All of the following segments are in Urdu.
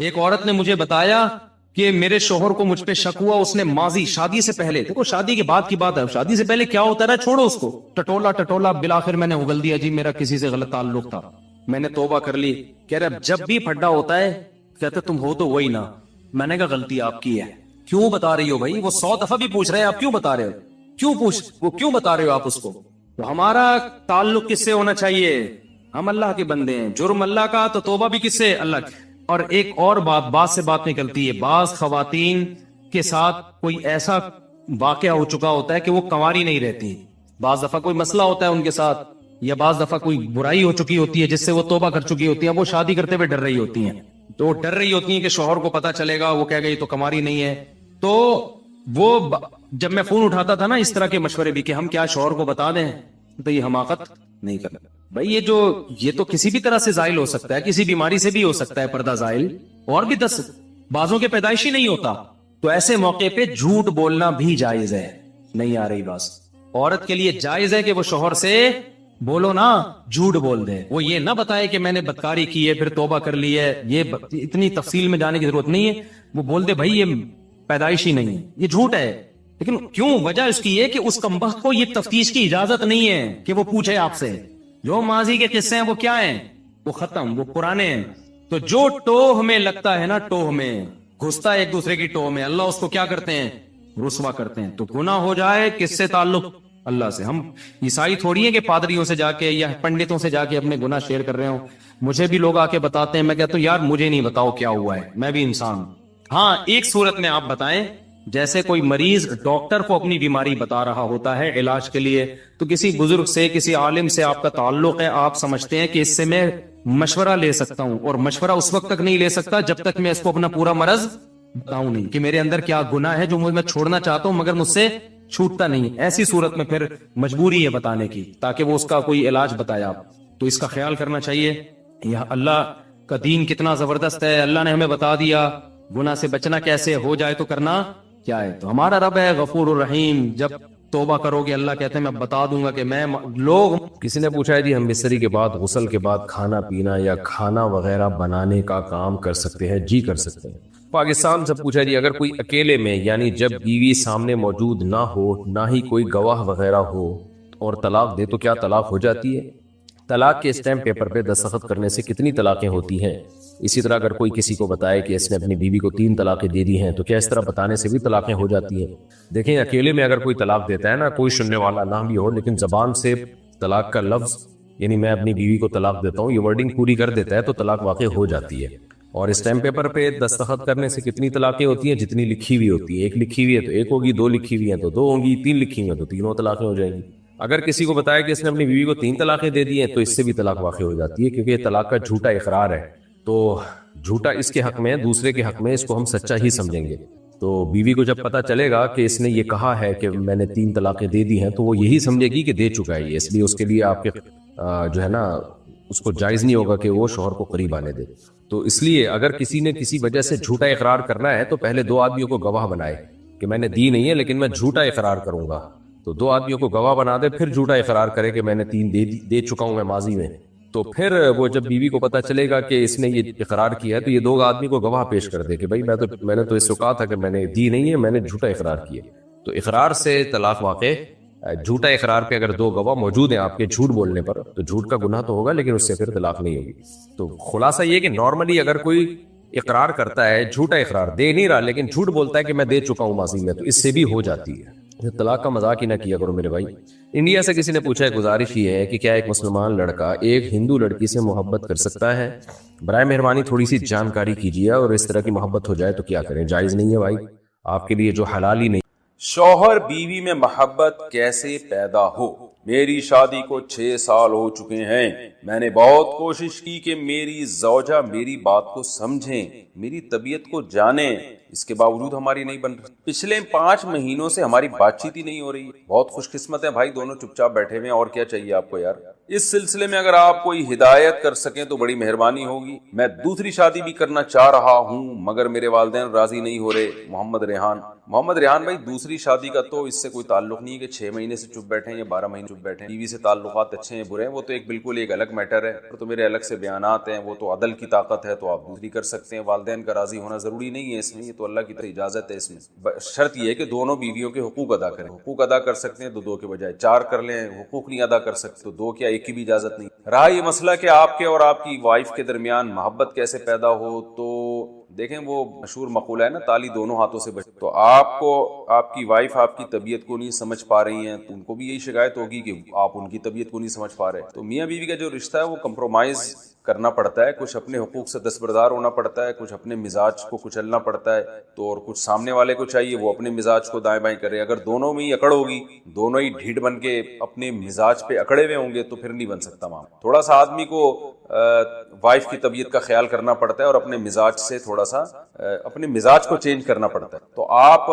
ایک عورت نے مجھے بتایا کہ میرے شوہر کو مجھ پہ شک ہوا، اس نے ماضی شادی سے پہلے، دیکھو شادی کے بعد کی بات ہے، شادی سے پہلے کیا ہوتا ہے چھوڑو اس کو، ٹٹولا بالآخر میں نے اگل دیا جی میرا کسی سے غلط تعلق تھا، میں نے توبہ کر لی۔ کہہ رہے اب جب بھی پھڈا ہوتا ہے کہتے تم ہو تو وہی نا، میں نے کہا غلطی آپ کی ہے، کیوں بتا رہی ہو بھائی؟ وہ 100 دفعہ بھی پوچھ رہے ہیں آپ کیوں بتا رہے ہو، وہ کیوں بتا رہے ہو آپ اس کو؟ تو ہمارا تعلق کس سے ہونا چاہیے؟ ہم اللہ کے بندے ہیں، جرم اللہ کا تو توبہ بھی کس سے؟ اللہ کی۔ اور ایک اور بات سے بات نکلتی ہے، بعض خواتین کے ساتھ کوئی ایسا واقعہ ہو چکا ہوتا ہے کہ وہ کنواری نہیں رہتی، بعض دفعہ کوئی مسئلہ ہوتا ہے ان کے ساتھ، یا بعض دفعہ کوئی برائی ہو چکی ہوتی ہے جس سے وہ توبہ کر چکی ہوتی ہیں، وہ شادی کرتے ہوئے ڈر رہی ہوتی ہیں، تو ڈر رہی ہوتی ہیں کہ شوہر کو پتا چلے گا، وہ کہے گا یہ تو کنواری نہیں ہے۔ تو وہ جب میں فون اٹھاتا تھا نا اس طرح کے مشورے بھی کہ ہم کیا شوہر کو بتا دیں، تو یہ حماقت نہیں کرنا بھائی، یہ تو کسی بھی طرح سے زائل ہو سکتا ہے، کسی بیماری سے بھی ہو سکتا ہے پردہ زائل، اور بھی 10 بازوں کے پیدائشی نہیں ہوتا، تو ایسے موقع پہ جھوٹ بولنا بھی جائز ہے۔ نہیں آ رہی بات؟ عورت کے لیے جائز ہے کہ وہ شوہر سے بولو نا، جھوٹ بول دے، وہ یہ نہ بتائے کہ میں نے بدکاری کی ہے پھر توبہ کر لی ہے، یہ اتنی تفصیل میں جانے کی ضرورت نہیں ہے، وہ بول دے بھائی یہ پیدائشی نہیں ہے، یہ جھوٹ ہے، لیکن کیوں؟ وجہ اس کی ہے کہ اس کمبخت کو یہ تفتیش کی اجازت نہیں ہے کہ وہ پوچھے آپ سے، جو ماضی کے قصے ہیں وہ کیا ہیں؟ وہ ختم، وہ پرانے ہیں، تو جو ٹوہ میں لگتا ہے نا، ٹوہ میں گھستا ہے ایک دوسرے کی ٹوہ میں، اللہ اس کو کیا کرتے ہیں؟ رسوا کرتے ہیں۔ تو گناہ ہو جائے کس سے تعلق؟ اللہ سے۔ ہم عیسائی تھوڑی ہیں کہ پادریوں سے جا کے یا پنڈتوں سے جا کے اپنے گناہ شیئر کر رہے ہوں، مجھے بھی لوگ آ کے بتاتے ہیں، میں کہتا ہوں یار مجھے نہیں بتاؤ کیا ہوا ہے، میں بھی انسان ہوں۔ ہاں ایک صورت میں آپ بتائیں، جیسے کوئی مریض ڈاکٹر کو اپنی بیماری بتا رہا ہوتا ہے علاج کے لیے، تو کسی بزرگ سے کسی عالم سے آپ کا تعلق ہے، آپ سمجھتے ہیں کہ اس سے میں مشورہ لے سکتا ہوں، اور مشورہ اس وقت تک نہیں لے سکتا جب تک میں اس کو اپنا پورا مرض بتاؤں نہیں کہ میرے اندر کیا گناہ ہے جو میں چھوڑنا چاہتا ہوں مگر مجھ سے چھوٹتا نہیں، ایسی صورت میں پھر مجبوری ہے بتانے کی تاکہ وہ اس کا کوئی علاج بتایا آپ۔ تو اس کا خیال کرنا چاہیے۔ یہ اللہ کا دین کتنا زبردست ہے، اللہ نے ہمیں بتا دیا گناہ سے بچنا کیسے، ہو جائے تو کرنا کیا ہے۔ تو ہمارا رب ہے غفور الرحیم، جب توبہ کرو گے اللہ کہتے ہیں میں بتا دوں گا کہ میں لوگ۔ کسی نے پوچھا ہے جی ہم بستری کے بعد غسل کے بعد کھانا پینا یا کھانا وغیرہ بنانے کا کام کر سکتے ہیں؟ جی کر سکتے ہیں۔ پاکستان سے پوچھا جی اگر کوئی اکیلے میں یعنی جب بیوی سامنے موجود نہ ہو، نہ ہی کوئی گواہ وغیرہ ہو اور طلاق دے تو کیا طلاق ہو جاتی ہے؟ طلاق کے اسٹیمپ پیپر پہ دستخط کرنے سے کتنی طلاقیں ہوتی ہیں؟ اسی طرح اگر کوئی کسی کو بتائے کہ اس نے اپنی بیوی کو 3 طلاقیں دے دی ہیں تو کیا اس طرح بتانے سے بھی طلاقیں ہو جاتی ہیں؟ دیکھیں اکیلے میں اگر کوئی طلاق دیتا ہے نا، کوئی سننے والا نہ بھی ہو، لیکن زبان سے طلاق کا لفظ یعنی میں اپنی بیوی کو طلاق دیتا ہوں یہ ورڈنگ پوری کر دیتا ہے تو طلاق واقع ہو جاتی ہے۔ اور اسٹیمپ پیپر پہ دستخط کرنے سے کتنی طلاقیں ہوتی ہیں؟ جتنی لکھی ہوئی ہوتی ہے، 1 لکھی ہوئی ہے تو 1 ہوگی، 2 لکھی ہوئی ہیں تو 2 ہوں گی، 3 لکھی ہوئی ہیں تو 3 طلاقیں ہو جائیں گی۔ اگر کسی کو بتایا کہ اس نے اپنی بیوی کو 3 طلاقیں دے دی ہیں تو اس سے بھی طلاق واقع ہو جاتی ہے، کیونکہ یہ طلاق کا جھوٹا اقرار ہے، تو جھوٹا اس کے حق میں، دوسرے کے حق میں اس کو ہم سچا ہی سمجھیں گے۔ تو بیوی کو جب پتا چلے گا کہ اس نے یہ کہا ہے کہ میں نے 3 طلاقیں دے دی ہیں تو وہ یہی سمجھے گی کہ دے چکا ہے یہ، اس لیے اس کے لیے آپ کے جو ہے نا اس کو جائز نہیں ہوگا کہ وہ شوہر کو قریب آنے دے۔ تو اس لیے اگر کسی نے کسی وجہ سے جھوٹا اقرار کرنا ہے تو پہلے 2 آدمیوں کو گواہ بنائے کہ میں نے دی نہیں ہے لیکن میں جھوٹا اقرار کروں گا، تو 2 آدمیوں کو گواہ بنا دے، پھر جھوٹا اقرار کرے کہ میں نے 3 دے چکا ہوں میں ماضی میں، تو پھر وہ جب بیوی کو پتا چلے گا کہ اس نے یہ اقرار کیا ہے تو یہ 2 آدمی کو گواہ پیش کر دے کہ بھائی میں نے تو اس کو کہا تھا کہ میں نے دی نہیں ہے، میں نے جھوٹا اقرار کیا۔ تو اقرار سے طلاق واقع، جھوٹا اقرار پہ اگر 2 گواہ موجود ہیں آپ کے جھوٹ بولنے پر تو جھوٹ کا گناہ تو ہوگا لیکن اس سے پھر طلاق نہیں ہوگی۔ تو خلاصہ یہ کہ نارملی اگر کوئی اقرار کرتا ہے، جھوٹا اقرار دے نہیں رہا لیکن جھوٹ بولتا ہے کہ میں دے چکا ہوں ماضی میں، تو اس سے بھی ہو جاتی ہے۔ طلاق کا مذاق ہی نہ کیا کرو میرے بھائی۔ انڈیا سے کسی نے پوچھا ہے گزارش یہ ہے کہ کیا ایک مسلمان لڑکا ایک ہندو لڑکی سے محبت کر سکتا ہے؟ برائے مہربانی تھوڑی سی جانکاری کیجیے، اور اس طرح کی محبت ہو جائے تو کیا کریں؟ جائز نہیں ہے بھائی، آپ کے لیے جو حلال ہی نہیں۔ شوہر بیوی میں محبت کیسے پیدا ہو؟ میری شادی کو 6 سال ہو چکے ہیں، میں نے بہت کوشش کی کہ میری زوجہ میری بات کو سمجھیں، میری طبیعت کو جانیں، اس کے باوجود ہماری نہیں بن رہی۔ پچھلے 5 مہینوں سے ہماری بات چیت ہی نہیں ہو رہی ہے۔ بہت خوش قسمت ہے بھائی، دونوں چپ چاپ بیٹھے ہوئے ہیں، اور کیا چاہیے آپ کو یار؟ اس سلسلے میں اگر آپ کوئی ہدایت کر سکیں تو بڑی مہربانی ہوگی۔ میں دوسری شادی بھی کرنا چاہ رہا ہوں مگر میرے والدین راضی نہیں ہو رہے۔ محمد ریحان بھائی، دوسری شادی کا تو اس سے کوئی تعلق نہیں ہے کہ 6 مہینے سے چپ بیٹھے ہیں یا 12 مہینے۔ چپ بیٹھے. بیوی سے تعلقات اچھے ہیں برے ہیں وہ تو ایک بالکل ایک الگ میٹر ہے, اور تو میرے الگ سے بیانات ہیں, وہ تو عدل کی طاقت ہے تو آپ دوسری کر سکتے ہیں. والدین کا راضی ہونا ضروری نہیں ہے اس میں, یہ تو اللہ کی طرف اجازت ہے اس میں. شرط یہ ہے کہ دونوں بیویوں کے حقوق ادا کریں. حقوق ادا کر سکتے ہیں تو 2 کے بجائے 4 کر لیں, حقوق نہیں ادا کر سکتے تو 2 کیا 1 کی بھی اجازت نہیں. رہا یہ مسئلہ کہ آپ کے اور آپ کی وائف کے درمیان محبت کیسے پیدا ہو, تو دیکھیں وہ مشہور مقولہ ہے نا, تالی دونوں ہاتھوں سے بجے. تو آپ کو آپ کی وائف آپ کی طبیعت کو نہیں سمجھ پا رہی ہیں تو ان کو بھی یہی شکایت ہوگی کہ آپ ان کی طبیعت کو نہیں سمجھ پا رہے. تو میاں بیوی کا جو رشتہ ہے وہ کمپرومائز کرنا پڑتا ہے, کچھ اپنے حقوق سے دستبردار ہونا پڑتا ہے, کچھ اپنے مزاج کو کچلنا پڑتا ہے, تو اور کچھ سامنے والے کو چاہیے وہ اپنے مزاج کو دائیں بائیں کرے. اگر دونوں میں ہی اکڑ ہوگی, دونوں ہی ڈھیٹ بن کے اپنے مزاج پہ اکڑے ہوئے ہوں گے تو پھر نہیں بن سکتا معاملہ. تھوڑا سا آدمی کو وائف کی طبیعت کا خیال کرنا پڑتا ہے اور اپنے مزاج سے تھوڑا سا اپنے مزاج کو چینج کرنا پڑتا ہے. تو آپ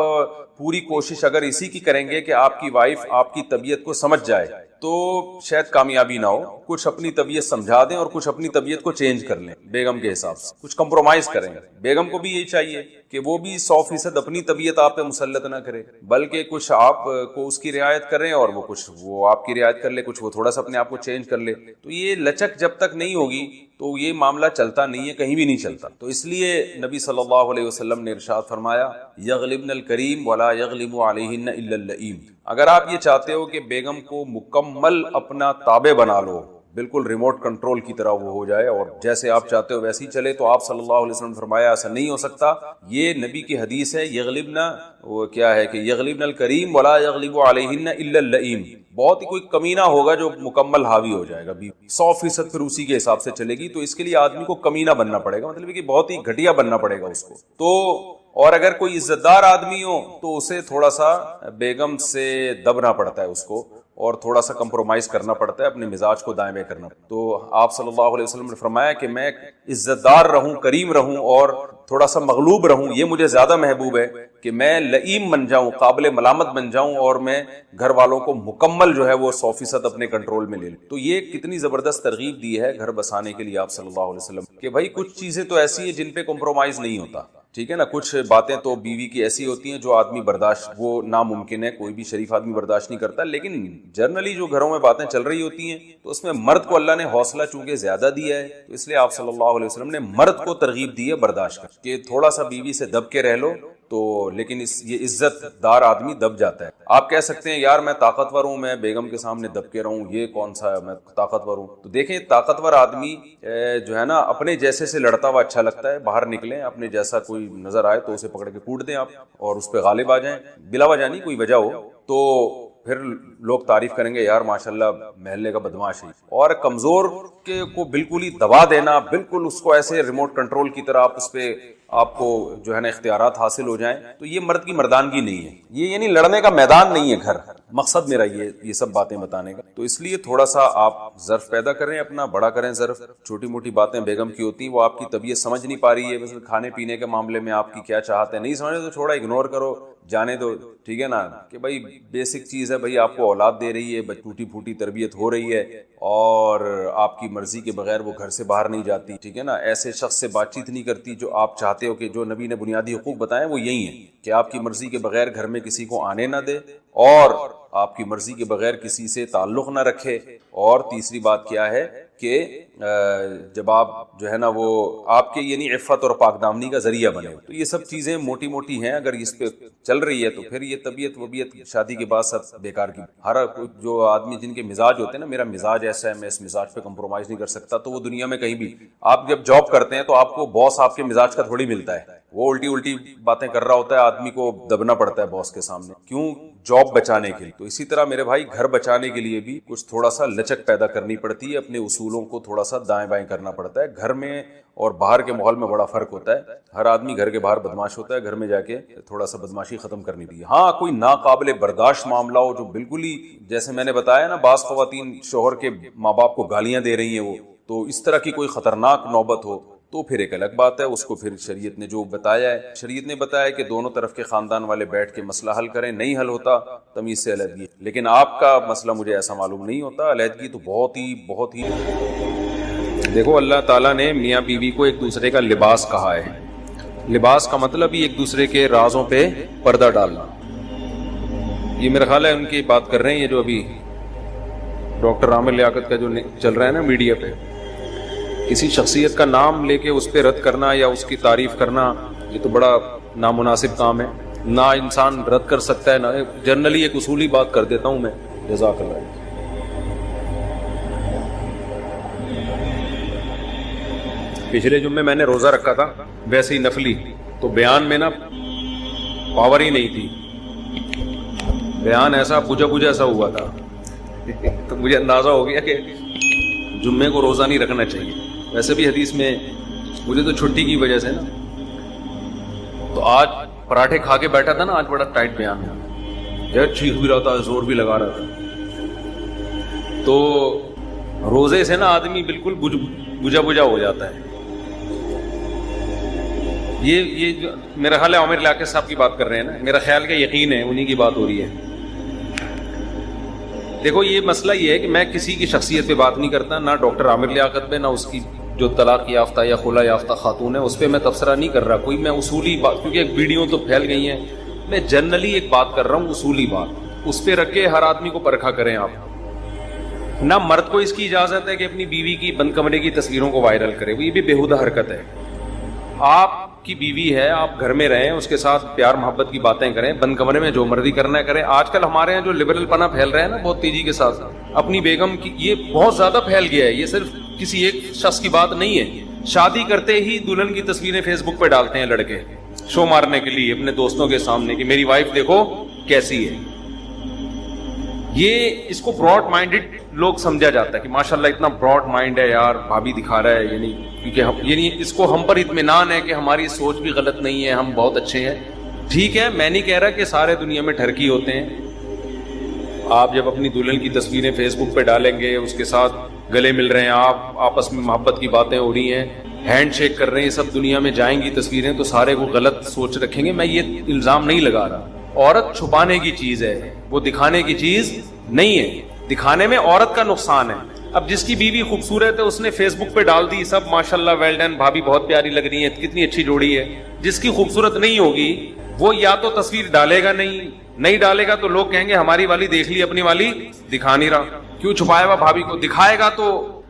پوری کوشش اگر اسی کی کریں گے کہ آپ کی وائف آپ کی طبیعت کو سمجھ جائے تو شاید کامیابی نہ ہو. کچھ اپنی طبیعت سمجھا دیں اور کچھ اپنی طبیعت کو چینج کر لیں بیگم کے حساب سے, کچھ کمپرومائز کریں. بیگم کو بھی یہی چاہیے کہ وہ بھی 100% اپنی طبیعت آپ پہ مسلط نہ کرے, بلکہ کچھ آپ کو اس کی رعایت کریں اور وہ کچھ وہ آپ کی رعایت کر لے, کچھ وہ تھوڑا سا اپنے آپ کو چینج کر لے. تو یہ لچک جب تک نہیں ہوگی تو یہ معاملہ چلتا نہیں ہے, کہیں بھی نہیں چلتا. تو اس لیے نبی صلی اللہ علیہ وسلم نے ارشاد فرمایا یغلبن الکریم ولا یغلب علیہن الا اللئیم. اگر آپ یہ چاہتے ہو کہ بیگم کو مکمل اپنا تابع بنا لو, بالکل ریموٹ کنٹرول کی طرح وہ ہو جائے اور جیسے آپ چاہتے ہو ویسے ہی چلے, تو آپ صلی اللہ علیہ وسلم نے فرمایا ایسا نہیں ہو سکتا. یہ نبی کی حدیث ہے, یغلبنا وہ کیا ہے کہ یغلبن الکریم ولا یغلب علیہن الا اللئیم. بہت ہی کوئی کمینہ ہوگا جو مکمل حاوی ہو جائے گا, 100% پھر اسی کے حساب سے چلے گی. تو اس کے لیے آدمی کو کمینہ بننا پڑے گا, مطلب کہ بہت ہی گھٹیا بننا پڑے گا اس کو. تو اور اگر کوئی عزت دار آدمی ہو تو اسے تھوڑا سا بیگم سے دبنا پڑتا ہے اس کو, اور تھوڑا سا کمپرومائز کرنا پڑتا ہے, اپنے مزاج کو دائیں بائیں کرنا. تو آپ صلی اللہ علیہ وسلم نے فرمایا کہ میں عزت دار رہوں, کریم رہوں اور تھوڑا سا مغلوب رہوں, یہ مجھے زیادہ محبوب ہے کہ میں لئیم بن جاؤں, قابل ملامت بن جاؤں, اور میں گھر والوں کو مکمل جو ہے وہ 100% اپنے کنٹرول میں لے لوں. تو یہ کتنی زبردست ترغیب دی ہے گھر بسانے کے لیے آپ صلی اللہ علیہ وسلم کہ بھائی کچھ چیزیں تو ایسی ہیں جن پہ کمپرومائز نہیں ہوتا, ٹھیک ہے نا. کچھ باتیں تو بیوی کی ایسی ہوتی ہیں جو آدمی برداشت وہ ناممکن ہے, کوئی بھی شریف آدمی برداشت نہیں کرتا. لیکن جنرلی جو گھروں میں باتیں چل رہی ہوتی ہیں تو اس میں مرد کو اللہ نے حوصلہ چونکہ زیادہ دیا ہے, تو اس لیے آپ صلی اللہ علیہ وسلم نے مرد کو ترغیب دی ہے برداشت کر کہ تھوڑا سا بیوی سے دب کے رہ لو. تو لیکن یہ عزت دار آدمی دب جاتا ہے. آپ کہہ سکتے ہیں یار میں طاقتور ہوں, میں بیگم کے سامنے دب کے رہوں, یہ کون سا ہے میں طاقتور ہوں. تو دیکھیں طاقتور آدمی جو ہے نا اپنے جیسے سے لڑتا ہوا اچھا لگتا ہے. باہر نکلیں, اپنے جیسا کوئی نظر آئے تو اسے پکڑ کے کوٹ دیں آپ اور اس پہ غالب آ جائیں, بلا وجہ نہیں, کوئی وجہ ہو تو پھر لوگ تعریف کریں گے یار ماشاءاللہ محلے کا بدماش ہے. اور کمزور کے کو بالکل ہی دبا دینا, بالکل اس کو ایسے ریموٹ کنٹرول کی طرح آپ اس پہ آپ کو جو ہے نا اختیارات حاصل ہو جائیں, تو یہ مرد کی مردانگی نہیں ہے. یہ یعنی لڑنے کا میدان نہیں ہے گھر. مقصد میرا یہ سب باتیں بتانے کا. تو اس لیے تھوڑا سا آپ ظرف پیدا کریں, اپنا بڑا کریں ظرف. چھوٹی موٹی باتیں بیگم کی ہوتی ہیں, وہ آپ کی طبیعت سمجھ نہیں پا رہی ہے, مثلا کھانے پینے کے معاملے میں آپ کی کیا چاہت ہے, نہیں سمجھے تو تھوڑا اگنور کرو, جانے دو, ٹھیک ہے نا. کہ بھائی بیسک چیز ہے, بھائی آپ کو اولاد دے رہی ہے, ٹوٹی پھوٹی تربیت ہو رہی ہے اور آپ کی مرضی کے بغیر وہ گھر سے باہر نہیں جاتی, ٹھیک ہے نا. ایسے شخص سے بات چیت نہیں کرتی جو آپ چاہتے ہو کہ جو نبی نے بنیادی حقوق بتائے وہ یہی ہیں کہ آپ کی مرضی کے بغیر گھر میں کسی کو آنے نہ دے اور آپ کی مرضی کے بغیر کسی سے تعلق نہ رکھے. اور تیسری بات کیا ہے کہ جب آپ جو ہے نا وہ آپ کے یعنی عفت اور پاک دامنی کا ذریعہ بنے. تو یہ سب چیزیں موٹی موٹی ہیں, اگر اس پہ چل رہی ہے تو پھر یہ طبیعت وبیت شادی کے بعد سب بیکار کی. ہر جو آدمی جن کے مزاج ہوتے ہیں نا, میرا مزاج ایسا ہے, میں اس مزاج پہ کمپرومائز نہیں کر سکتا, تو وہ دنیا میں کہیں بھی آپ جب جاب کرتے ہیں تو آپ کو باس آپ کے مزاج کا تھوڑی ملتا ہے, وہ الٹی باتیں کر رہا ہوتا ہے, آدمی کو دبنا پڑتا ہے باس کے سامنے, کیوں؟ جاب بچانے کے لیے. تو اسی طرح میرے بھائی گھر بچانے کے لیے بھی کچھ تھوڑا سا لچک پیدا کرنی پڑتی ہے, اپنے اصولوں کو تھوڑا سا دائیں بائیں کرنا پڑتا ہے. گھر میں اور باہر کے ماحول میں بڑا فرق ہوتا ہے. ہر آدمی گھر کے باہر بدماش ہوتا ہے, گھر میں جا کے تھوڑا سا بدماشی ختم کرنی چاہیے. ہاں کوئی ناقابل برداشت معاملہ ہو جو بالکل ہی جیسے میں نے بتایا نا, بعض خواتین شوہر کے ماں باپ کو گالیاں دے رہی ہیں, وہ تو اس طرح کی کوئی خطرناک نوبت ہو تو پھر ایک الگ بات ہے, اس کو پھر شریعت نے جو بتایا ہے, شریعت نے بتایا کہ دونوں طرف کے خاندان والے بیٹھ کے مسئلہ حل کریں. نہیں حل ہوتا تمیز سے علیحدگی, لیکن آپ کا مسئلہ مجھے ایسا معلوم نہیں ہوتا. علیحدگی تو بہت ہی دیکھو اللہ تعالیٰ نے میاں بیوی کو ایک دوسرے کا لباس کہا ہے. لباس کا مطلب ہی ایک دوسرے کے رازوں پہ پردہ ڈالنا. یہ میرا خیال ہے ان کی بات کر رہے ہیں, یہ جو ابھی ڈاکٹر عامر لیاقت کا جو چل رہا ہے نا میڈیا پہ, کسی شخصیت کا نام لے کے اس پہ رد کرنا یا اس کی تعریف کرنا, یہ تو بڑا نامناسب کام ہے. نہ انسان رد کر سکتا ہے, نہ جنرلی ایک اصولی بات کر دیتا ہوں میں. جزاک اللہ. پچھلے جمعے میں نے روزہ رکھا تھا, ویسے ہی نفلی, تو بیان میں نا پاور ہی نہیں تھی, بیان ایسا بجھا سا ہوا تھا, تو مجھے اندازہ ہو گیا کہ جمعے کو روزہ نہیں رکھنا چاہیے. ویسے بھی حدیث میں, مجھے تو چھٹی کی وجہ سے نا, تو آج پراٹھے کھا کے بیٹھا تھا نا, آج بڑا ٹائٹ بیان ہے یار, چیخ بھی رہا تھا, زور بھی لگا رہا تھا. تو روزے سے نا آدمی بالکل بجھا ہو جاتا ہے. یہ جو میرا خیال ہے عامر لیاقت صاحب کی بات کر رہے ہیں نا, میرا خیال کا یقین ہے انہی کی بات ہو رہی ہے. دیکھو یہ مسئلہ یہ ہے کہ میں کسی کی شخصیت پہ بات نہیں کرتا, نہ ڈاکٹر عامر لیاقت پہ, نہ اس کی جو طلاق یافتہ یا خلا یافتہ خاتون ہے اس پہ میں تبصرہ نہیں کر رہا کوئی. میں اصولی بات, کیونکہ ایک ویڈیو تو پھیل گئی ہیں, میں جنرلی ایک بات کر رہا ہوں, اصولی بات, اس پہ رکھ کے ہر آدمی کو پرکھا کریں آپ. نہ مرد کو اس کی اجازت ہے کہ اپنی بیوی کی بند کمرے کی تصویروں کو وائرل کرے, یہ بھی بےہودہ حرکت ہے. آپ کی بیوی ہے, آپ گھر میں رہیں, اس کے ساتھ پیار محبت کی باتیں کریں, بند کمرے میں جو مرضی کرنا ہے کریں. آج کل ہمارے یہاں جو لبرل پنا پھیل رہا ہے نا بہت تیزی کے ساتھ, اپنی بیگم کی, یہ بہت زیادہ پھیل گیا ہے. یہ صرف کسی ایک شخص کی بات نہیں ہے. شادی کرتے ہی دلہن کی تصویریں فیس بک پہ ڈالتے ہیں لڑکے, شو مارنے کے لیے اپنے دوستوں کے سامنے کہ میری وائف دیکھو کیسی ہے. یہ اس کو براڈ مائنڈڈ لوگ سمجھا جاتا ہے کہ ماشاءاللہ اتنا براڈ مائنڈ ہے یار, بھابھی دکھا رہا ہے, یعنی کیونکہ یعنی اس کو ہم پر اطمینان ہے کہ ہماری سوچ بھی غلط نہیں ہے, ہم بہت اچھے ہیں. ٹھیک ہے, میں نہیں کہہ رہا کہ سارے دنیا میں ٹھرکی ہوتے ہیں. آپ جب اپنی دلہن کی تصویریں فیس بک پہ ڈالیں گے, اس کے ساتھ گلے مل رہے ہیں, آپ آپس میں محبت کی باتیں ہو رہی ہیں, ہینڈ شیک کر رہے ہیں, سب دنیا میں جائیں گی تصویریں, تو سارے کو غلط سوچ رکھیں گے. میں یہ الزام نہیں لگا رہا. عورت چھپانے کی چیز ہے, وہ دکھانے کی چیز نہیں ہے. دکھانے میں عورت کا نقصان ہے. اب جس کی بیوی خوبصورت ہے اس نے فیس بک پہ ڈال دی, سب ماشاءاللہ ویل ڈن, بھابھی بہت پیاری لگ رہی ہے, کتنی اچھی جوڑی ہے. جس کی خوبصورت نہیں ہوگی وہ یا تو تصویر ڈالے گا نہیں ڈالے گا تو لوگ کہیں گے ہماری والی دیکھ لی, اپنی والی دکھا نہیں رہا, کیوں چھپایا ہوا بھابھی کو. دکھائے گا تو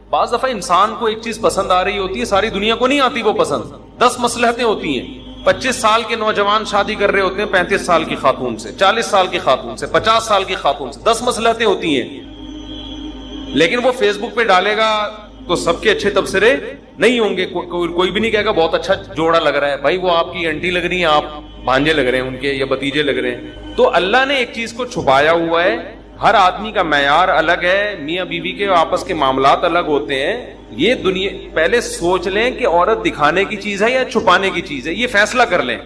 بعض دفعہ انسان کو ایک چیز پسند آ رہی ہوتی ہے, ساری دنیا کو نہیں آتی وہ پسند. 10 مصلحتیں ہوتی ہیں. 25 سال کے نوجوان شادی کر رہے ہوتے ہیں 35 سال کی خاتون سے, 40 سال کی خاتون سے, 50 سال کی خاتون سے. 10 مصلحتیں ہوتی ہیں. لیکن وہ فیس بک پہ ڈالے گا تو سب کے اچھے تبصرے نہیں ہوں گے. کوئی بھی نہیں کہے گا بہت اچھا جوڑا لگ رہا ہے. بھائی وہ آپ کی انٹی لگ رہی ہیں, آپ بھانجے لگ رہے ہیں ان کے, یا بتیجے لگ رہے ہیں. تو اللہ نے ایک چیز کو چھپایا ہوا ہے. ہر آدمی کا معیار الگ ہے, میاں بیوی کے آپس کے معاملات الگ ہوتے ہیں. یہ دنیا پہلے سوچ لیں کہ عورت دکھانے کی چیز ہے یا چھپانے کی چیز ہے, یہ فیصلہ کر لیں.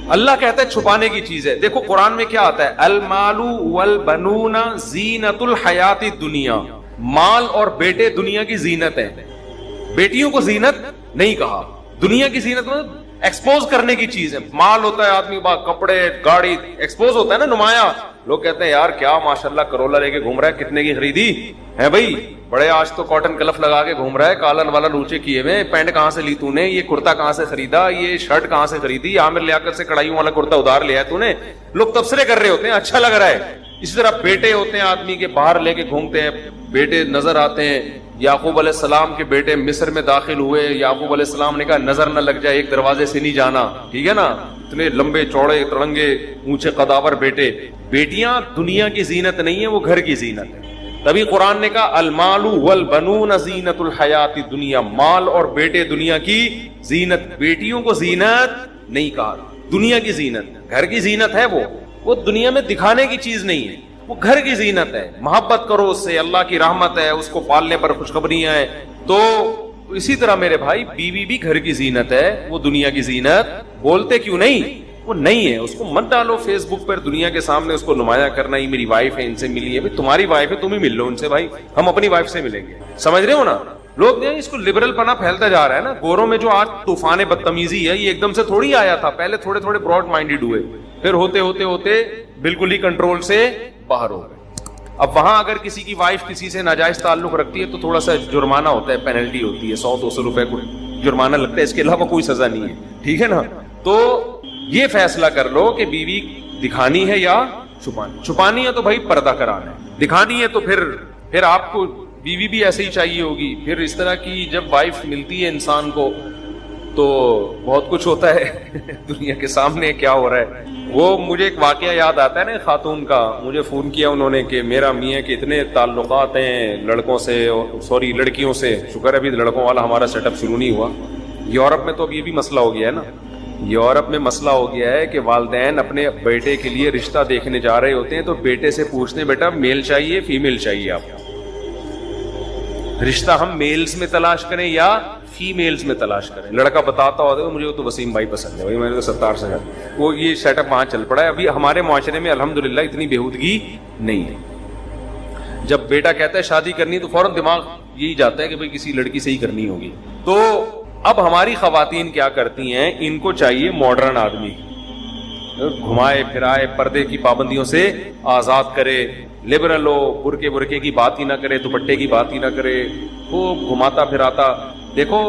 اللہ کہتا ہے چھپانے کی چیز ہے. دیکھو قرآن میں کیا آتا ہے, المال والبنون زینت الحیات الدنیا, مال اور بیٹے دنیا کی زینت ہے. بیٹیوں کو زینت نہیں کہا. دنیا کی زینت مطلب ایکسپوز کرنے کی چیز ہے. مال ہوتا ہے آدمی پاس, کپڑے, گاڑی, ایکسپوز ہوتا ہے نا, نمایاں. لوگ کہتے ہیں یار کیا ماشاءاللہ کرولا لے کے گھوم رہا ہے, کتنے کی خریدی ہے بھائی, بڑے آج تو کاٹن کلف لگا کے گھوم رہا ہے, کالن والا لوچے کیے ہوئے, پینٹ کہاں سے لی تو نے, یہ کرتا کہاں سے خریدا, یہ شرٹ کہاں سے خریدی, عامر لیاقت سے کڑھائیوں والا کرتا ادھار لیا ہے تو نے. لوگ تبصرے کر رہے ہوتے ہیں, اچھا لگ رہا ہے. اسی طرح بیٹے ہوتے ہیں آدمی کے, باہر لے کے گھومتے ہیں, بیٹے نظر آتے ہیں. یعقوب علیہ السلام کے بیٹے مصر میں داخل ہوئے, یعقوب علیہ السلام نے کہا نظر نہ لگ جائے, ایک دروازے سے نہیں جانا, ٹھیک ہے نا. اتنے لمبے چوڑے تڑنگے اونچے قداور بیٹے. بیٹیاں دنیا کی زینت نہیں ہے, وہ گھر کی زینت ہے. تبھی قرآن نے کہا المال والبنون زینت الحیات الدنیا, مال اور بیٹے دنیا کی زینت. بیٹیوں کو زینت نہیں کہا, دنیا کی زینت, گھر کی زینت ہے. وہ دنیا میں دکھانے کی چیز نہیں ہے, وہ گھر کی زینت ہے. محبت کرو اس سے, اللہ کی رحمت ہے, اس کو پالنے پر خوشخبریاں ہیں. تو اسی طرح میرے بھائی بیوی بھی گھر کی زینت ہے, وہ دنیا کی زینت. بولتے کیوں نہیں, وہ نہیں ہے. اس کو مت ڈالو فیس بک پر دنیا کے سامنے, اس کو نمایاں کرنا ہی میری وائف ہے, ان سے ملی ہے. بھائی تمہاری وائف ہے, تم ہی مل لو ان سے, بھائی ہم اپنی وائف سے ملیں گے. سمجھ رہے ہو نا. لوگ جو اس کو لبرل پنا پھیلتا جا رہا ہے نا. گوروں میں جو آج طوفان بدتمیزی ہے, یہ ایک دم سے تھوڑی آیا تھا. پہلے تھوڑے تھوڑے براڈ مائنڈیڈ ہوئے, پھر ہوتے ہوتے ہوتے بالکل ہی کنٹرول سے باہر ہو گئے. اب وہاں اگر کسی کی وائف کسی سے ناجائز تعلق رکھتی ہے تو تھوڑا سا جرمانہ ہوتا ہے, پینلٹی ہوتی ہے, 100-200 روپے کو جرمانہ لگتا ہے. اس کے علاوہ کوئی سزا نہیں ہے, ٹھیک ہے نا. تو یہ فیصلہ کر لو کہ بیوی دکھانی ہے یا چھپانی. چھپانی ہے تو بھائی پردہ کرانا ہے, دکھانی ہے تو پھر پھر آپ کو بیوی بھی ایسے ہی چاہیے ہوگی. پھر اس طرح کی جب وائف ملتی ہے انسان کو تو بہت کچھ ہوتا ہے دنیا کے سامنے کیا ہو رہا ہے. وہ مجھے ایک واقعہ یاد آتا ہے نا خاتون کا. مجھے فون کیا انہوں نے کہ میرا میاں کے اتنے تعلقات ہیں لڑکوں سے, سوری لڑکیوں سے. شکر ہے ابھی لڑکوں والا ہمارا سیٹ اپ شروع نہیں ہوا. یورپ میں تو اب یہ بھی مسئلہ ہو گیا ہے نا. یورپ میں مسئلہ ہو گیا ہے کہ والدین اپنے بیٹے کے لیے رشتہ دیکھنے جا رہے ہوتے ہیں تو بیٹے سے پوچھتے ہیں بیٹا میل چاہیے فیمیل چاہیے, آپ کو رشتہ ہم میلز میں تلاش کریں یا فیمیلز میں تلاش کریں. لڑکا بتاتا ہوتا ہے مجھے تو وسیم بھائی پسند ہے, بھائی میں نے تو 70 سے وہ یہ سیٹ اپ وہاں چل پڑا ہے. ابھی ہمارے معاشرے میں الحمدللہ اتنی بےہودگی نہیں ہے. جب بیٹا کہتا ہے شادی کرنی تو فوراً دماغ یہی جاتا ہے کہ بھئی کسی لڑکی سے ہی کرنی ہوگی. تو اب ہماری خواتین کیا کرتی ہیں, ان کو چاہیے ماڈرن آدمی, گھمائے پھرائے, پردے کی پابندیوں سے آزاد کرے, لبرل ہو, برقے کی بات ہی نہ کرے, دوپٹے کی بات ہی نہ کرے, وہ گھماتا پھراتا. دیکھو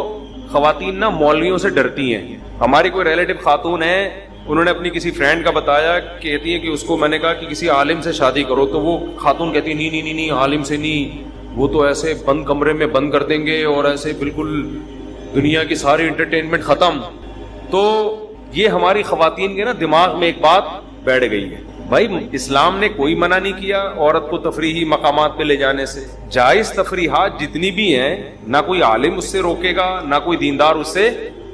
خواتین نا مولویوں سے ڈرتی ہیں. ہماری کوئی ریلیٹو خاتون ہے, انہوں نے اپنی کسی فرینڈ کا بتایا, کہتی ہے کہ اس کو میں نے کہا کہ کسی عالم سے شادی کرو, تو وہ خاتون کہتی ہے نہیں عالم سے نہیں, وہ تو ایسے بند کمرے میں بند کر دیں گے اور ایسے بالکل دنیا کی ساری انٹرٹینمنٹ ختم. تو یہ ہماری خواتین کے نا دماغ میں ایک بات بیٹھ گئی ہے. بھائی اسلام نے کوئی منع نہیں کیا عورت کو تفریحی مقامات پہ لے جانے سے. جائز تفریحات جتنی بھی ہیں, نہ کوئی عالم اس سے روکے گا نہ کوئی دیندار اس سے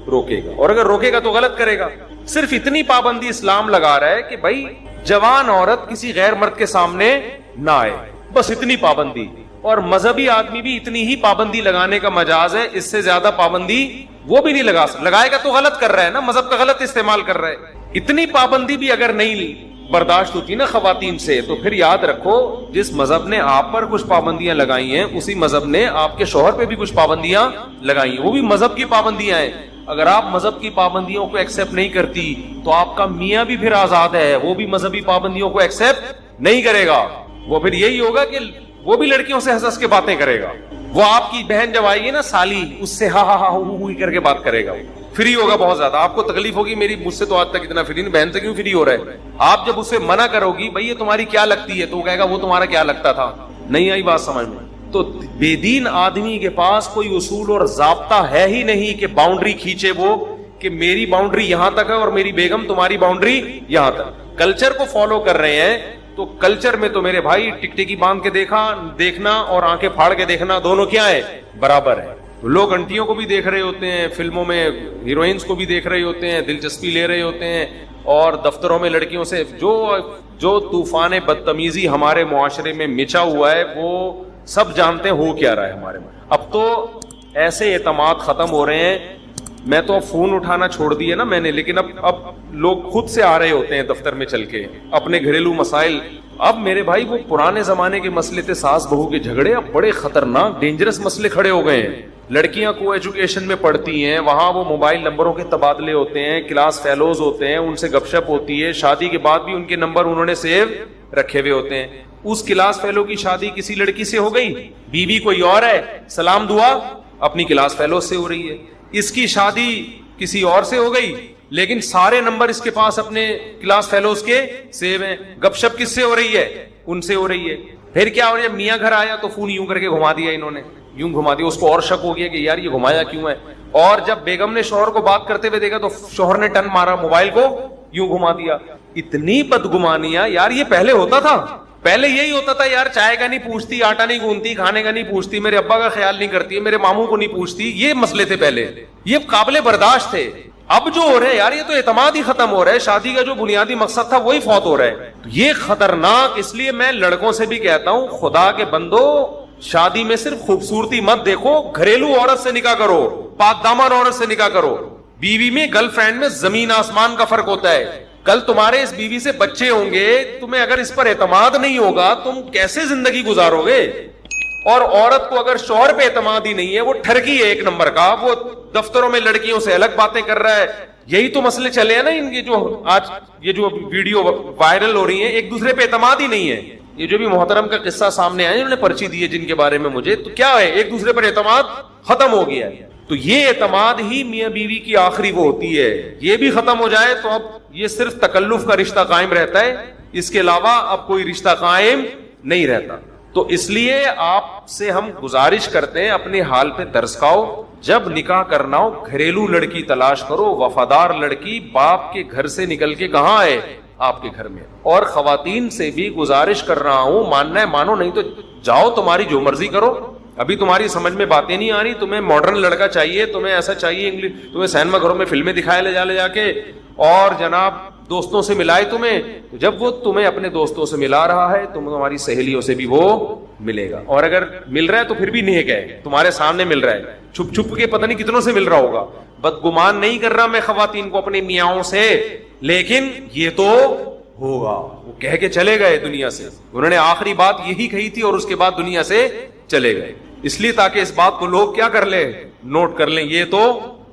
روکے گا, اور اگر روکے گا تو غلط کرے گا. صرف اتنی پابندی اسلام لگا رہا ہے کہ بھائی جوان عورت کسی غیر مرد کے سامنے نہ آئے, بس اتنی پابندی. اور مذہبی آدمی بھی اتنی ہی پابندی لگانے کا مجاز ہے, اس سے زیادہ پابندی وہ بھی نہیں لگائے گا تو غلط کر رہا ہے نا, مذہب کا غلط استعمال کر رہا ہے. اتنی پابندی بھی اگر نہیں برداشت ہوتی نا خواتین سے, تو پھر یاد رکھو جس مذہب نے آپ پر کچھ پابندیاں لگائی ہیں اسی مذہب نے آپ کے شوہر پہ بھی کچھ پابندیاں لگائی ہیں, وہ بھی مذہب کی پابندیاں ہیں. اگر آپ مذہب کی پابندیوں کو ایکسپٹ نہیں کرتی تو آپ کا میاں بھی پھر آزاد ہے, وہ بھی مذہبی پابندیوں کو ایکسپٹ نہیں کرے گا. وہ پھر یہی ہوگا کہ وہ بھی لڑکیوں سے ہنس ہنس کے باتیں کرے گا. وہ آپ کی بہن جب آئے گی نا سالی, اس سے ہا ہا ہا ہوئی کر کے بات کرے گا, فری ہوگا بہت زیادہ. آپ کو تکلیف ہوگی میری مجھ سے تو آج تک اتنا فری نہیں, بہن سے کیوں فری ہو رہا ہے. آپ جب اسے منع کرو گی بھائی یہ تمہاری کیا لگتی ہے, تو وہ کہے گا وہ تمہارا کیا لگتا تھا. نہیں آئی بات سمجھ میں. تو بے دین آدمی کے پاس کوئی اصول اور ضابطہ ہے ہی نہیں کہ باؤنڈری کھینچے وہ کہ میری باؤنڈری یہاں تک ہے اور میری بیگم تمہاری باؤنڈری یہاں تک. کلچر کو فالو کر رہے ہیں تو کلچر میں تو میرے بھائی ٹکٹکی باندھ کے دیکھنا اور آنکھیں پھاڑ کے دیکھنا دونوں کیا ہے, برابر ہے. لوگ انٹیوں کو بھی دیکھ رہے ہوتے ہیں, فلموں میں ہیروئنس کو بھی دیکھ رہے ہوتے ہیں, دلچسپی لے رہے ہوتے ہیں, اور دفتروں میں لڑکیوں سے جو طوفان بدتمیزی ہمارے معاشرے میں مچا ہوا ہے وہ سب جانتے ہیں ہو کیا رہا ہے ہمارے میں. اب تو ایسے اعتماد ختم ہو رہے ہیں. میں تو اب فون اٹھانا چھوڑ دیا نا میں نے, لیکن اب لوگ خود سے آ رہے ہوتے ہیں دفتر میں چل کے اپنے گھریلو مسائل. اب میرے بھائی وہ پرانے زمانے کے مسئلے تھے ساس بہو کے جھگڑے, اب بڑے خطرناک ڈینجرس مسئلے کھڑے ہو گئے ہیں. لڑکیاں کو ایجوکیشن میں پڑھتی ہیں, وہاں وہ موبائل نمبروں کے تبادلے ہوتے ہیں, کلاس فیلوز ہوتے ہیں, ان سے گپ شپ ہوتی ہے, شادی کے بعد بھی ان کے نمبر انہوں نے سیو رکھے ہوئے ہوتے ہیں. اس کلاس فیلو کی شادی کسی لڑکی سے ہو گئی, بیوی کوئی اور ہے, سلام دعا اپنی کلاس فیلو سے ہو رہی ہے. اس کی شادی کسی اور سے ہو گئی لیکن سارے نمبر اس کے پاس اپنے کلاس فیلوز کے سیو ہیں. گپ شپ کس سے ہو رہی ہے, ان سے ہو رہی ہے. پھر کیا ہو رہا ہے, میاں گھر آیا تو فون یوں کر کے گھما دیا انہوں نے, یوں گھما دیا. اس کو اور شک ہو گیا کہ یار یہ گھمایا کیوں ہے, اور جب بیگم نے شوہر کو بات کرتے ہوئے دیکھا تو شوہر نے ٹن مارا, موبائل کو یوں گھما دیا. اتنی بدگمانیاں یار, یہ پہلے ہوتا تھا. پہلے یہی ہوتا تھا یار, چائے کا نہیں پوچھتی, آٹا نہیں گوندتی, کھانے کا نہیں پوچھتی, میرے ابا کا خیال نہیں کرتی, میرے ماموں کو نہیں پوچھتی. یہ مسئلے تھے پہلے, یہ قابل برداشت تھے. اب جو ہو رہا ہے یار, یہ تو اعتماد ہی ختم ہو رہا ہے. شادی کا جو بنیادی مقصد تھا وہی فوت ہو رہا ہے. یہ خطرناک. اس لیے میں لڑکوں سے بھی کہتا ہوں, خدا کے بندو, شادی میں صرف خوبصورتی مت دیکھو, گھریلو عورت سے نکاح کرو, پاک دامن عورت سے نکاح کرو. بیوی میں گرل فرینڈ میں زمین آسمان کا فرق ہوتا ہے. کل تمہارے اس بیوی سے بچے ہوں گے, تمہیں اگر اس پر اعتماد نہیں ہوگا تم کیسے زندگی گزارو گے. اور عورت کو اگر شوہر پہ اعتماد ہی نہیں ہے, وہ ٹھرکی ہے ایک نمبر کا, وہ دفتروں میں لڑکیوں سے الگ باتیں کر رہا ہے. یہی تو مسئلے چلے ہیں نا ان کے, جو آج یہ جو ویڈیو وائرل ہو رہی ہیں, ایک دوسرے پہ اعتماد ہی نہیں ہے. یہ جو بھی محترم کا قصہ سامنے آیا, انہوں نے پرچی دی ہے جن کے بارے میں مجھے, تو کیا ہے, ایک دوسرے پر اعتماد ختم ہو گیا ہے. تو یہ اعتماد ہی میاں بیوی کی آخری وہ ہوتی ہے. یہ بھی ختم ہو جائے تو اب یہ صرف تکلف کا رشتہ قائم رہتا ہے, اس کے علاوہ اب کوئی رشتہ قائم نہیں رہتا. تو اس لیے آپ سے ہم گزارش کرتے ہیں اپنے حال پہ ترس کھاؤ, جب نکاح کرنا ہو گھریلو لڑکی تلاش کرو, وفادار لڑکی, باپ کے گھر سے نکل کے کہاں آئے, آپ کے گھر میں. اور خواتین سے بھی گزارش کر رہا ہوں, ماننا ہے مانو, نہیں تو جاؤ تمہاری جو مرضی کرو. ابھی تمہاری سمجھ میں باتیں نہیں آ رہی, تمہیں ماڈرن لڑکا چاہیے, تمہیں ایسا چاہیے انگلش, تمہیں سینما گھروں میں فلمیں دکھائے لے جا کے, اور جناب دوستوں سے ملائے تمہیں. تو جب وہ تمہیں اپنے دوستوں سے ملا رہا ہے تو تمہاری سہیلیوں سے بھی وہ ملے گا, اور اگر مل رہا ہے تو پھر بھی نیک ہے, تمہارے سامنے مل رہا ہے, چھپ چھپ کے پتہ نہیں کتنوں سے مل رہا ہوگا. بدگمان نہیں کر رہا میں خواتین کو اپنے میاؤں سے, لیکن یہ تو ہوگا. وہ کہہ کے چلے گئے دنیا سے, انہوں نے آخری بات یہی کہی تھی اور اس کے بعد دنیا سے چلے گئے, اس لیے تاکہ اس بات کو لوگ کیا کر لیں, نوٹ کر لیں, یہ تو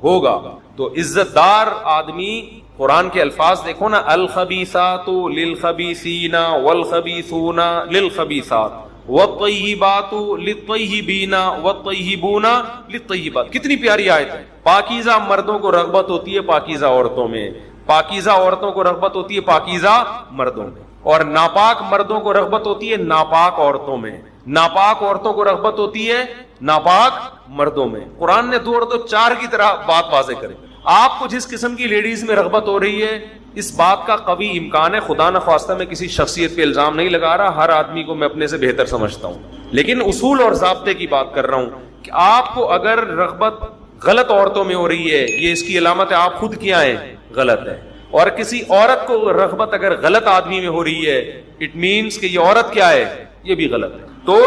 ہوگا. تو عزت دار آدمی, قرآن کے الفاظ دیکھو نا, الخبیثات للخبیثین والخبیثون للخبیثات والطیبات للطیبین والطیبون للطیبات. کتنی پیاری آیت ہے. پاکیزہ مردوں کو رغبت ہوتی ہے پاکیزہ عورتوں میں, پاکیزہ عورتوں کو رغبت ہوتی ہے پاکیزہ مردوں میں, اور ناپاک مردوں کو رغبت ہوتی ہے ناپاک عورتوں میں, ناپاک عورتوں کو رغبت ہوتی ہے ناپاک مردوں میں. قرآن نے 2 اور 2 4 کی طرح بات واضح کرے. آپ کو جس قسم کی لیڈیز میں رغبت ہو رہی ہے, اس بات کا قوی امکان ہے, خدا نخواستہ میں کسی شخصیت پہ الزام نہیں لگا رہا, ہر آدمی کو میں اپنے سے بہتر سمجھتا ہوں, لیکن اصول اور ضابطے کی بات کر رہا ہوں کہ آپ کو اگر رغبت غلط عورتوں میں ہو رہی ہے, یہ اس کی علامت ہے آپ خود کیا ہیں, غلط ہے. اور کسی عورت کو رغبت اگر غلط آدمی میں ہو رہی ہے, اٹ مینس کہ یہ عورت کیا ہے, یہ بھی غلط ہے. تو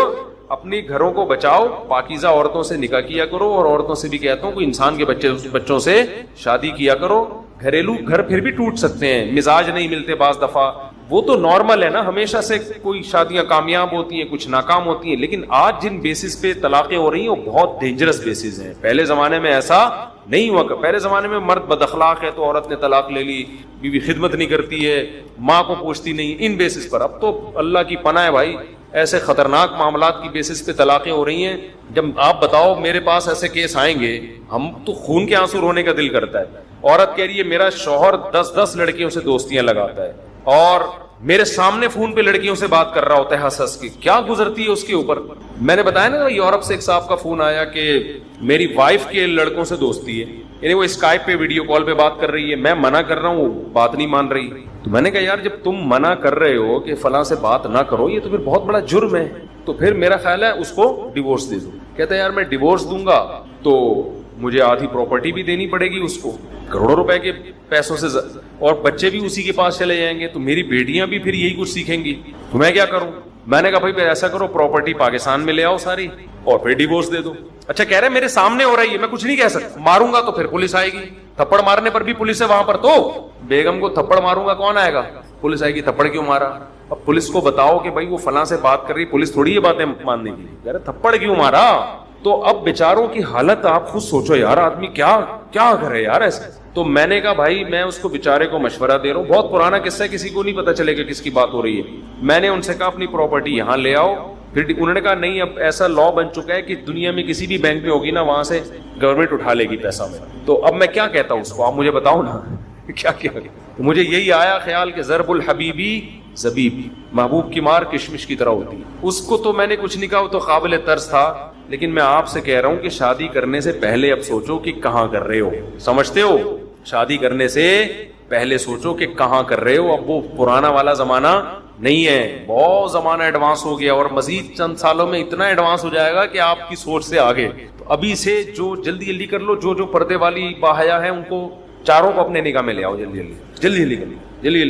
اپنی گھروں کو بچاؤ, پاکیزہ عورتوں سے نکاح کیا کرو, اور عورتوں سے بھی کہتا ہوں کہ انسان کے بچوں سے شادی کیا کرو. گھریلو گھر پھر بھی ٹوٹ سکتے ہیں, مزاج نہیں ملتے بعض دفعہ, وہ تو نارمل ہے نا, ہمیشہ سے کوئی شادیاں کامیاب ہوتی ہیں, کچھ ناکام ہوتی ہیں, لیکن آج جن بیسس پہ طلاقیں ہو رہی ہیں وہ بہت ڈینجرس بیسس ہیں. پہلے زمانے میں ایسا نہیں ہوا. پہلے زمانے میں مرد بد اخلاق ہے تو عورت نے طلاق لے لی, بیوی خدمت نہیں کرتی ہے, ماں کو پوچھتی نہیں, ان بیسس پر. اب تو اللہ کی پناہ ہے بھائی, ایسے خطرناک معاملات کی بیسس پہ طلاقیں ہو رہی ہیں. جب آپ بتاؤ میرے پاس ایسے کیس آئیں گے, ہم تو خون کے آنسو رونے کا دل کرتا ہے. عورت کہہ رہی ہے میرا شوہر 10 لڑکیوں سے دوستیاں لگاتا ہے, اور میرے سامنے فون پہ لڑکیوں سے بات کر رہا ہوتا ہے, ہنس ہنس کی, کیا گزرتی ہے اس کے اوپر. میں نے بتایا نا, یورپ سے ایک صاحب کا فون آیا کہ میری وائف کے لڑکوں سے دوستی ہے, یعنی وہ اسکائپ پہ ویڈیو کال پہ بات کر رہی ہے, میں منع کر رہا ہوں, وہ بات نہیں مان رہی. تو میں نے کہا یار جب تم منع کر رہے ہو کہ فلاں سے بات نہ کرو, یہ تو پھر بہت بڑا جرم ہے, تو پھر میرا خیال ہے اس کو ڈیورس دے دو. کہتا ہے یار میں ڈیورس دوں گا تو مجھے آدھی پراپرٹی بھی دینی پڑے گی اس کو, کروڑوں روپے کے پیسوں سے, اور بچے بھی اسی کے پاس چلے جائیں گے, تو میری بیٹیاں بھی پھر یہی کچھ سیکھیں گی, تو میں کیا کروں. میں نے کہا بھائی ایسا کرو, پراپرٹی پاکستان میں لے آؤ ساری, اور پھر ڈیورس دے دو. اچھا کہہ رہے میرے سامنے ہو رہی ہے, میں کچھ نہیں کہہ سکتا, ماروں گا تو پھر پولیس آئے گی, تھپڑ مارنے پر بھی پولیس ہے وہاں پر, تو بیگم کو تھپڑ ماروں گا کون آئے گا, پولیس آئے گی. تھپڑ کیوں مارا, اب پولیس کو بتاؤ کہ بھائی وہ فلاں سے بات کر رہی, پولیس تھوڑی یہ باتیں ماننے کی, کہہ رہے تھپڑ کیوں مارا. تو اب بیچاروں کی حالت آپ خود سوچو یار, آدمی کیا کیا کرے یار ایسے. تو میں نے کہا بھائی میں اس کو بیچارے کو مشورہ دے رہا ہوں, بہت پرانا قصہ ہے, کسی کو نہیں پتا چلے گا کس کی بات ہو رہی ہے. میں نے ان سے کہا اپنی پراپرٹی یہاں لے آؤ, پھر انہوں نے کہا نہیں, اب ایسا لا بن چکا ہے کہ دنیا میں کسی بھی بینک میں ہوگی نا, وہاں سے گورنمنٹ اٹھا لے گی پیسہ میں. تو اب میں کیا کہتا ہوں اس کو, آپ مجھے بتاؤ نا کیا کیا. تو مجھے یہی آیا خیال کہ ضرب الحبیبی زبیب, محبوب کی مار کشمش کی طرح ہوتی ہے. اس کو تو میں نے کچھ نہیں کہا, وہ تو قابل طرز تھا, لیکن میں آپ سے کہہ رہا ہوں کہ شادی کرنے سے پہلے اب سوچو کہ کہاں کر رہے ہو. سمجھتے ہو, شادی کرنے سے پہلے سوچو کہ کہاں کر رہے ہو. اب وہ پرانا والا زمانہ نہیں ہے, بہت زمانہ ایڈوانس ہو گیا, اور مزید چند سالوں میں اتنا ایڈوانس ہو جائے گا کہ آپ کی سوچ سے آگے. تو ابھی سے جو جلدی کر لو, جو پردے والی باحیا ہیں ان کو چاروں کو اپنے نگاہ میں لے آؤ, جلدی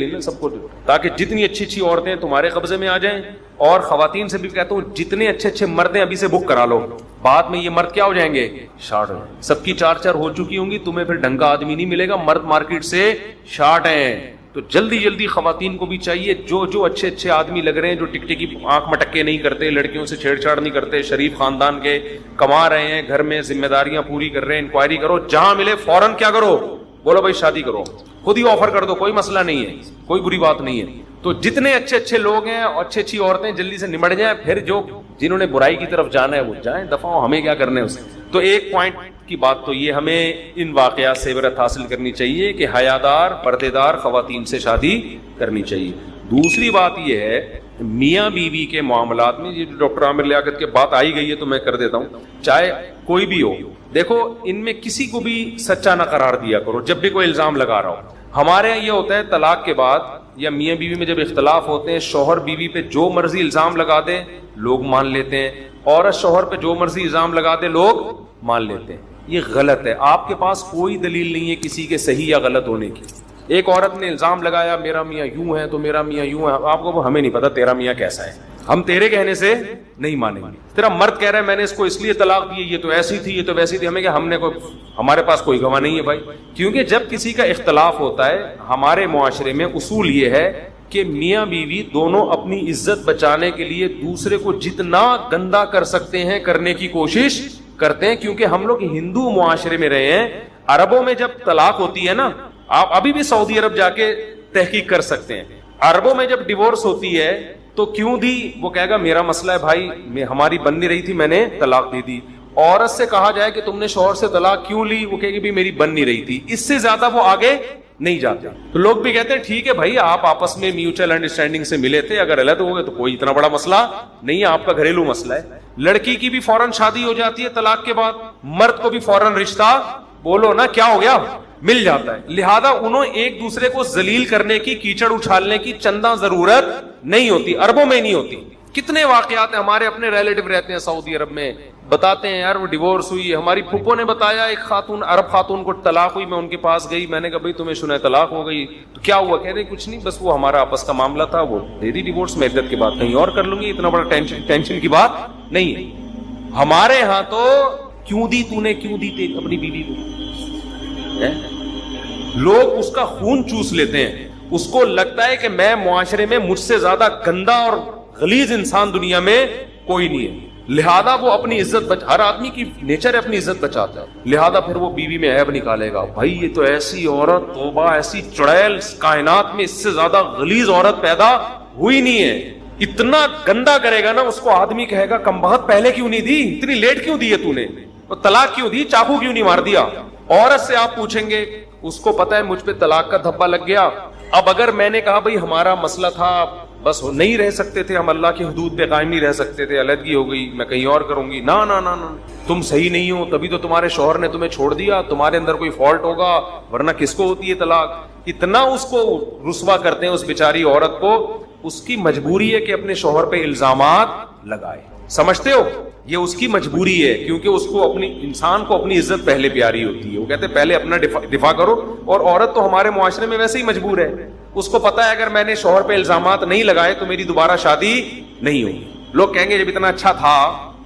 نا سب کو, تاکہ جتنی اچھی عورتیں تمہارے قبضے میں آ جائیں. اور خواتین سے بھی کہتا ہوں جتنے اچھے مرد ہیں ابھی سے بک کرا لو, بعد میں یہ مرد کیا ہو جائیں گے, شارٹ ہو جائیں. سب کی 4 ہو چکی ہوں گی, تمہیں پھر ڈھنگ کا آدمی نہیں ملے گا, مرد مارکیٹ سے شارٹ ہیں. تو جلدی خواتین کو بھی چاہیے, جو اچھے آدمی لگ رہے ہیں, جو ٹکٹکی آنکھ مٹکے نہیں کرتے, لڑکیوں سے چھیڑ چھاڑ نہیں کرتے, شریف خاندان کے, کما رہے ہیں, گھر میں ذمہ داریاں پوری کر رہے ہیں, انکوائری کرو, جہاں ملے فوراً کیا کرو, بولو بھائی شادی کرو, خود ہی آفر کر دو, کوئی مسئلہ نہیں ہے, کوئی بری بات نہیں ہے. تو جتنے اچھے لوگ ہیں, اچھی عورتیں جلدی سے نمٹ جائیں, پھر جنہوں نے برائی کی طرف جانا ہے وہ جائیں, دفعہ ہمیں کیا کرنے اس. تو ایک پوائنٹ کی بات تو یہ, ہمیں ان واقعات سے عبرت حاصل کرنی چاہیے کہ حیادار پردے دار خواتین سے شادی کرنی چاہیے. دوسری بات یہ ہے میاں بیوی کے معاملات میں یہ ڈاکٹر عامر لیاقت کے بات آئی گئی ہے تو میں کر دیتا ہوں, چاہے کوئی بھی ہو, دیکھو ان میں کسی کو بھی سچا نہ قرار دیا کرو جب بھی کوئی الزام لگا رہا ہو. ہمارے یہاں یہ ہوتا ہے طلاق کے بعد یا میاں بیوی میں جب اختلاف ہوتے ہیں, شوہر بیوی پہ جو مرضی الزام لگا دے لوگ مان لیتے ہیں, عورت شوہر پہ جو مرضی الزام لگا دے لوگ مان لیتے ہیں. یہ غلط ہے. آپ کے پاس کوئی دلیل نہیں ہے کسی کے صحیح یا غلط ہونے کی. ایک عورت نے الزام لگایا میرا میاں یوں ہے تو میرا میاں یوں ہے, آپ کو ہمیں نہیں پتا تیرا میاں کیسا ہے, ہم تیرے کہنے سے نہیں مانیں گے. تیرا مرد کہہ رہا ہے میں نے اس کو اس لیے طلاق دی, یہ تو ایسی تھی یہ تو ویسی تھی, ہمیں کیا, ہم نے کوئی, ہمارے پاس کوئی گواہ نہیں ہے بھائی. کیونکہ جب کسی کا اختلاف ہوتا ہے ہمارے معاشرے میں اصول یہ ہے کہ میاں بیوی دونوں اپنی عزت بچانے کے لیے دوسرے کو جتنا گندا کر سکتے ہیں کرنے کی کوشش کرتے ہیں. کیونکہ ہم لوگ ہندو معاشرے میں رہے ہیں. عربوں میں جب طلاق ہوتی ہے نا, آپ ابھی بھی سعودی عرب جا کے تحقیق کر سکتے ہیں, عربوں میں جب ڈیورس ہوتی ہے تو کیوں دی, وہ کہے گا میرا مسئلہ ہے بھائی, میں ہماری بن نہیں رہی تھی میں نے طلاق دے دی. عورت سے کہا جائے کہ تم نے شوہر سے طلاق کیوں لی, وہ کہے گی بھی میری بن نہیں رہی تھی. اس سے زیادہ وہ آگے نہیں جاتے. تو لوگ بھی کہتے ہیں ٹھیک ہے بھائی آپ آپس میں میوچل انڈرسٹینڈنگ سے ملے تھے, اگر الگ ہو گئے تو کوئی اتنا بڑا مسئلہ نہیں ہے, آپ کا گھریلو مسئلہ ہے. لڑکی کی بھی فوراً شادی ہو جاتی ہے طلاق کے بعد, مرد کو بھی فوراً رشتہ بولو نا کیا ہو گیا مل جاتا ہے. لہذا انہوں ایک دوسرے کو ذلیل کرنے کی, کیچڑ اچھالنے کی چندہ ضرورت نہیں ہوتی. عربوں میں نہیں ہوتی. کتنے واقعات ہیں, ہمارے اپنے ریلیٹو رہتے ہیں سعودی عرب میں, بتاتے ہیں یار وہ ڈیورس ہوئی. ہماری پھپھو نے بتایا ایک خاتون, عرب خاتون کو طلاق ہوئی, میں ان کے پاس گئی, میں نے کہا بھائی تمہیں سنا ہے طلاق ہو گئی, تو کیا ہوا, کہہ رہے کچھ نہیں بس وہ ہمارا آپس کا معاملہ تھا, وہ دے دی ڈیورس, میں عدت کے بعد کہیں اور کر لوں گی, اتنا بڑا ٹینشن کی بات نہیں ہے. ہمارے ہاں تو کیوں دی, تو نے کیوں دی اپنی بیوی کو, لوگ اس کا خون چوس لیتے ہیں. اس کو لگتا ہے کہ میں معاشرے میں مجھ سے زیادہ گندا اور غلیظ انسان دنیا میں کوئی نہیں ہے. لہذا وہ اپنی عزت ہر آدمی کی نیچر ہے اپنی عزت بچاتا ہے. لہذا پھر وہ بیوی میں عیب نکالے گا, بھائی یہ تو ایسی عورت, توبہ, ایسی چڑیل کائنات میں اس سے زیادہ غلیظ عورت پیدا ہوئی نہیں ہے. اتنا گندا کرے گا نا اس کو آدمی کہے گا کم بخت پہلے کیوں نہیں دی, اتنی لیٹ کیوں دی ہے تو نے, طلاق کیوں دی, چاقو کیوں نہیں مار دیا. عورت سے آپ پوچھیں گے اس کو پتا ہے مجھ پہ طلاق کا دھبا لگ گیا. اب اگر میں نے کہا بھائی ہمارا مسئلہ تھا, بس نہیں رہ سکتے تھے ہم, اللہ کی حدود پہ قائم نہیں رہ سکتے تھے, علیحدگی ہو گئی, میں کہیں اور کروں گی, نا نا نا نا, تم صحیح نہیں ہو تبھی تو تمہارے شوہر نے تمہیں چھوڑ دیا, تمہارے اندر کوئی فالٹ ہوگا, ورنہ کس کو ہوتی ہے طلاق. اتنا اس کو رسوا کرتے ہیں اس بیچاری عورت کو, اس کی مجبوری ہے کہ اپنے شوہر پہ الزامات لگائے. سمجھتے ہو, یہ اس کی مجبوری ہے, کیونکہ اس کو اپنی, انسان کو اپنی عزت پہلے پیاری ہوتی ہے. وہ کہتے ہیں پہلے اپنا دفاع کرو. اور عورت تو ہمارے معاشرے میں ویسے ہی مجبور ہے, اس کو پتا ہے اگر میں نے شوہر پہ الزامات نہیں لگائے تو میری دوبارہ شادی نہیں ہوگی. لوگ کہیں گے جب اتنا اچھا تھا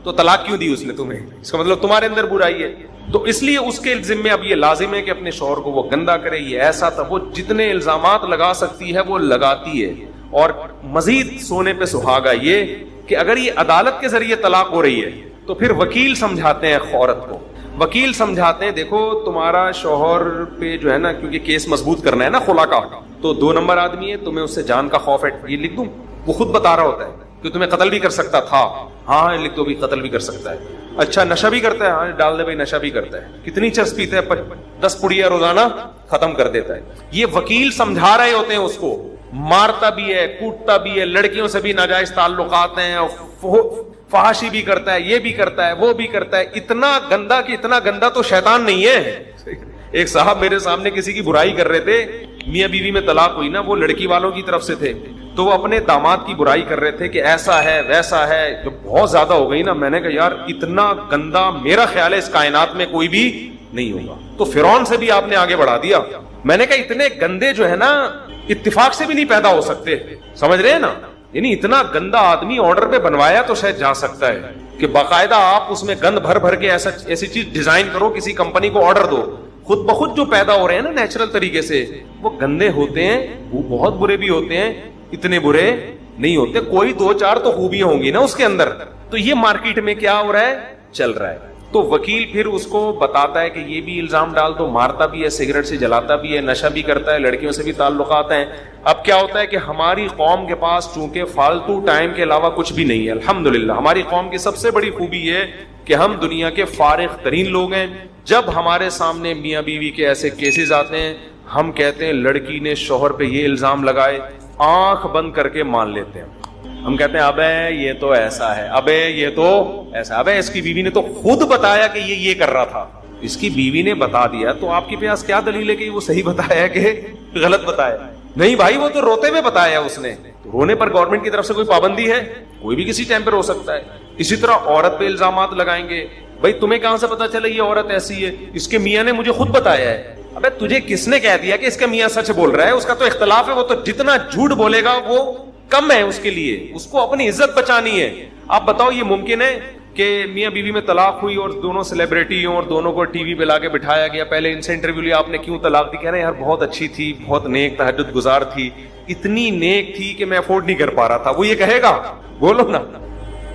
تو طلاق کیوں دی اس نے تمہیں, اس کا مطلب تمہارے اندر برائی ہے. تو اس لیے اس کے ذمہ اب یہ لازم ہے کہ اپنے شوہر کو وہ گندا کرے, یہ ایسا تھا, وہ جتنے الزامات لگا سکتی ہے وہ لگاتی ہے. اور مزید سونے پہ سہاگا یہ کہ اگر یہ عدالت کے ذریعے طلاق ہو رہی ہے تو پھر وکیل سمجھاتے ہیں عورت کو, وکیل سمجھاتے ہیں دیکھو تمہارا شوہر پہ جو ہے نا, کیونکہ کیس مضبوط کرنا ہے نا خلا کا, تو 2 نمبر آدمی ہے, تمہیں اس سے جان کا خوف ہے, یہ لکھ دوں, وہ خود بتا رہا ہوتا ہے کہ تمہیں قتل بھی کر سکتا تھا, ہاں لکھ دو بھی قتل بھی کر سکتا ہے. اچھا نشہ بھی کرتا ہے, ہاں ڈال دے بھائی نشہ بھی کرتا ہے, کتنی چرس پیتا ہے, 10 پڑیا روزانہ ختم کر دیتا ہے. یہ وکیل سمجھا رہے ہوتے ہیں اس کو, مارتا بھی ہے, کوٹتا بھی ہے, لڑکیوں سے بھی ناجائز تعلقات ہیں, فحاشی بھی کرتا ہے, یہ بھی کرتا ہے, وہ بھی کرتا ہے. اتنا گندا کہ اتنا گندا تو شیطان نہیں ہے. ایک صاحب میرے سامنے کسی کی برائی کر رہے تھے, میاں بیوی میں طلاق ہوئی نا, وہ لڑکی والوں کی طرف سے تھے, تو وہ اپنے داماد کی برائی کر رہے تھے کہ ایسا ہے ویسا ہے, جو بہت زیادہ ہو گئی نا. میں نے کہا یار اتنا گندا میرا خیال ہے اس کائنات میں کوئی بھی نہیں ہوگا. تو فرعون سے بھی آپ نے آگے بڑھا دیا. میں نے کہا اتنے گندے جو ہے نا اتفاق سے بھی نہیں پیدا ہو سکتے, سمجھ رہے ہیں نا, یعنی اتنا گندا آدمی آرڈر پہ بنوایا تو شاید جا سکتا ہے کہ باقاعدہ آپ اس میں گند بھر بھر کے ایسی چیز ڈیزائن کرو, کسی کمپنی کو آرڈر دو. خود بخود جو پیدا ہو رہے ہیں نا نیچرل طریقے سے, وہ گندے ہوتے ہیں, وہ بہت برے بھی ہوتے ہیں, اتنے برے نہیں ہوتے. کوئی 2-4 تو خوبیاں ہوں گی نا اس کے اندر. تو یہ مارکیٹ میں کیا ہو رہا ہے, چل رہا ہے. تو وکیل پھر اس کو بتاتا ہے کہ یہ بھی الزام ڈال دو, مارتا بھی ہے, سگریٹ سے جلاتا بھی ہے, نشہ بھی کرتا ہے, لڑکیوں سے بھی تعلقات ہیں. اب کیا ہوتا ہے کہ ہماری قوم کے پاس چونکہ فالتو ٹائم کے علاوہ کچھ بھی نہیں ہے, الحمدللہ ہماری قوم کی سب سے بڑی خوبی یہ کہ ہم دنیا کے فارغ ترین لوگ ہیں. جب ہمارے سامنے میاں بیوی کے ایسے کیسز آتے ہیں, ہم کہتے ہیں لڑکی نے شوہر پہ یہ الزام لگائے, آنکھ بند کر کے مان لیتے ہیں. ہم کہتے ہیں ابے یہ تو ایسا ہے, ابے یہ تو ایسا, ابے اس کی بیوی نے تو خود بتایا کہ یہ کر رہا تھا, اس کی بیوی نے بتا دیا تو آپ کے پاس کیا دلیل ہے کہ وہ صحیح بتایا کہ غلط بتایا؟ نہیں بھائی, وہ تو روتے ہوئے بتایا اس نے. رونے پر گورنمنٹ کی طرف سے کوئی پابندی ہے؟ کوئی بھی کسی ٹائم پہ رو سکتا ہے. اسی طرح عورت پہ الزامات لگائیں گے, بھائی تمہیں کہاں سے پتا چلا یہ عورت ایسی ہے؟ اس کے میاں نے مجھے خود بتایا ہے. ابے تجھے کس نے کہہ دیا کہ اس کا میاں سچ بول رہا ہے؟ اس کا تو اختلاف ہے, وہ تو جتنا جھوٹ بولے گا وہ کم ہے اس کے لیے, اس کو اپنی عزت بچانی ہے. آپ بتاؤ یہ ممکن ہے کہ میاں بیوی میں طلاق ہوئی اور دونوں سیلیبریٹی ہوں اور دونوں کو ٹی وی پہ لا کے بٹھایا گیا, پہلے ان سے انٹرویو لیا, آپ نے کیوں طلاق دی؟ کہہ رہے ہیں یار بہت اچھی تھی, بہت نیک تہجد گزار تھی, اتنی نیک تھی کہ میں افورڈ نہیں کر پا رہا تھا. وہ یہ کہے گا؟ بولو نا.